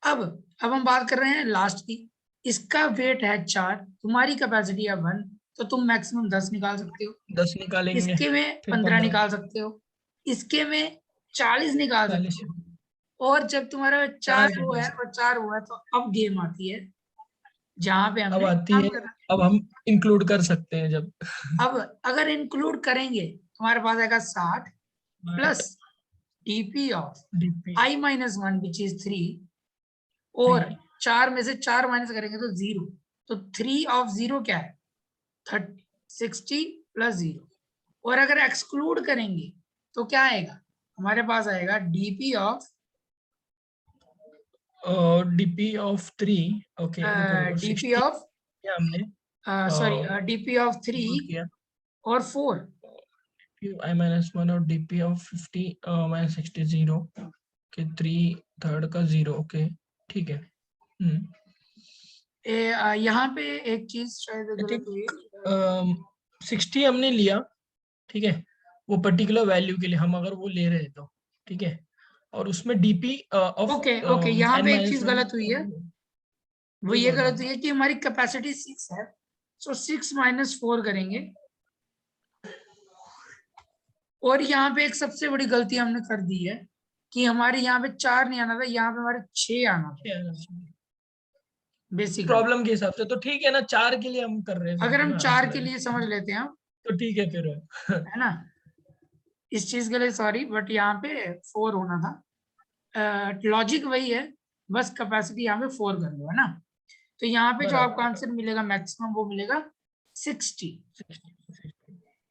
अब अब हम बात कर रहे हैं लास्ट की। इसका वेट है 4, तुम्हारी कैपेसिटी है 1, तो तुम मैक्सिमम 10 निकाल सकते हो। 10 निकालेंगे, इसके में फिर 15 15, निकाल सकते हो, इसके में 40 निकाल 40, सकते हो। और जब तुम्हारा 4 4 के वो है पास और 4 वो है, तो अब गेम आती है जहां पे अब हमने आती काम है, करना अब हम इंक्लूड कर सकते हैं जब। है। अब अगर इंक्लूड करेंगे, तुम्हारे पास आएगा 60 plus DP of DP i-1 which is 3, और 3, 4 में से 4 माइनस करेंगे तो 0, तो 3 ऑफ 0 क्या है? 60 प्लस 0। और अगर एक्सक्लूड करेंगे तो क्या आएगा? हमारे पास आएगा DP of DP of 3। Okay, रुको रुको, डीपी 60 ऑफ किया हमने, सॉरी डीपी ऑफ 3 इंक्लूड किया, और 4, I minus 1 और dp of 50 minus 60 0 के 3/3 का 0। ओके ठीक है। यहाँ पे एक चीज शायद गलत हुई है। 60 हमने लिया, ठीक है, वो पर्टिकुलर वैल्यू के लिए हम अगर वो ले रहे तो, ठीक है, और उसमें डीपी ऑफ ओके ओके, यहाँ n पे एक माइनस चीज गलत हुई है, वो वही ये बोल रहा गलत हूँ। हुई है कि हमारी कैपेसिटी 6 है, सो 6 - 4 करेंगे। और यहाँ पे एक सबसे बड़ी गलती हमने कर दी है कि हमारे यहाँ पे 4 नहीं आना था, यहाँ पे हमारे 6 आना था बेसिकली। प्रॉब्लम के हिसाब से तो ठीक है ना, 4 के लिए हम कर रहे हैं अगर सबको हम ना 4 के आंसर, लिए समझ लेते हैं, तो ठीक है फिर। है ना, इस चीज के लिए सॉरी, बट यहाँ पे 4 होना था। लॉजिक वही है, बस कैपेसिटी यहाँ पे 4 कर दो, है ना। तो यहाँ पे जो आपको बराबर। आंसर मिलेगा मैक्सिमम वो मिलेगा 60।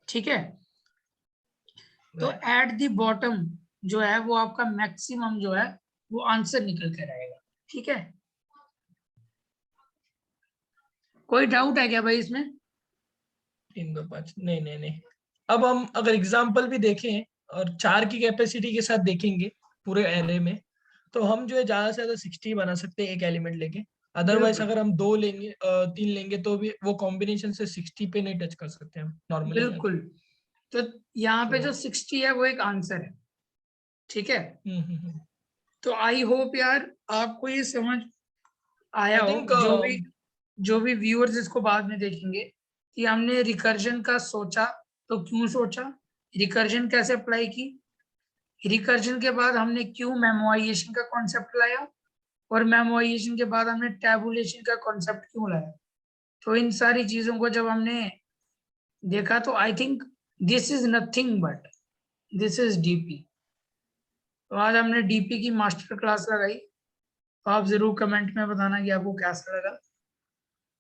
ठीक है, तो एट द बॉटम जो है वो आपका मैक्सिमम जो है वो आंसर निकल कर आएगा। ठीक है, कोई डाउट है क्या भाई इसमें? 3 2 5, नहीं नहीं नहीं। अब हम अगर एग्जाम्पल भी देखें और 4 की कैपेसिटी के साथ देखेंगे पूरे एरे में, तो हम जो है ज्यादा से ज्यादा 60 बना सकते हैं एक एलिमेंट लेके। अदरवाइज बिल्कुल अगर हम 2 लेंगे 3 लेंगे तो भी वो कॉम्बिनेशन से 60 पे नहीं टच कर सकते हम नॉर्मली बिल्कुल। तो यहाँ पे तो। जो 60 है वो एक आंसर है। ठीक है, हम्म। तो आई होप यार आपको ये समझ आया आई हो। थिंक जो भी व्यूअर्स इसको बाद में देखेंगे कि हमने रिकर्जन का सोचा, तो क्यों सोचा, रिकर्जन कैसे अप्लाई की, रिकर्जन के बाद हमने क्यों मेमोराइजेशन का कॉन्सेप्ट लाया, और मेमोराइजेशन के बाद हमने टैबुलेशन का कॉन्सेप्ट क्यों लाया, तो इन सारी चीजों को जब हमने देखा तो I think this is nothing but this is DP. तो आज हमने डीपी की मास्टर क्लास लगाई, तो आप जरूर कमेंट में बताना कि आपको कैसा लगा।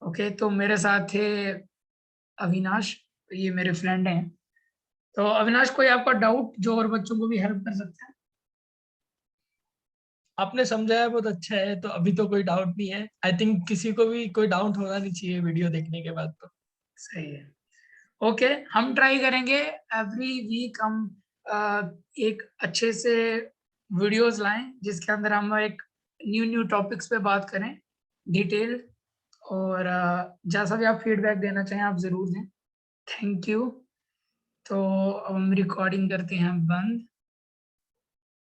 ओके, तो मेरे साथ थे अविनाश, तो ये मेरे फ्रेंड हैं। तो अविनाश, कोई आपका डाउट जो और बच्चों को भी हेल्प कर सकते हैं? आपने समझाया बहुत अच्छा है, तो अभी तो कोई डाउट नहीं है। आई थिंक किसी को भी कोई डाउट होना नहीं चाहिए वीडियो देखने के बाद तो। सही है। ओके, हम ट्राई करेंगे एवरी वीक हम एक अच्छे से वीडियोस लाएं जिसके अंदर हम एक न्यू न्यू टॉपिक्स पे बात करें डिटेल। और जैसा भी आप फीडबैक देना चाहें आप ज़रूर दें। Thank you. तो अब हम रिकॉर्डिंग करते हैं बंद।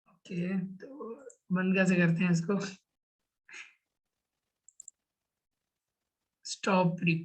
ओके, तो बंद कैसे करते हैं इसको? स्टॉप।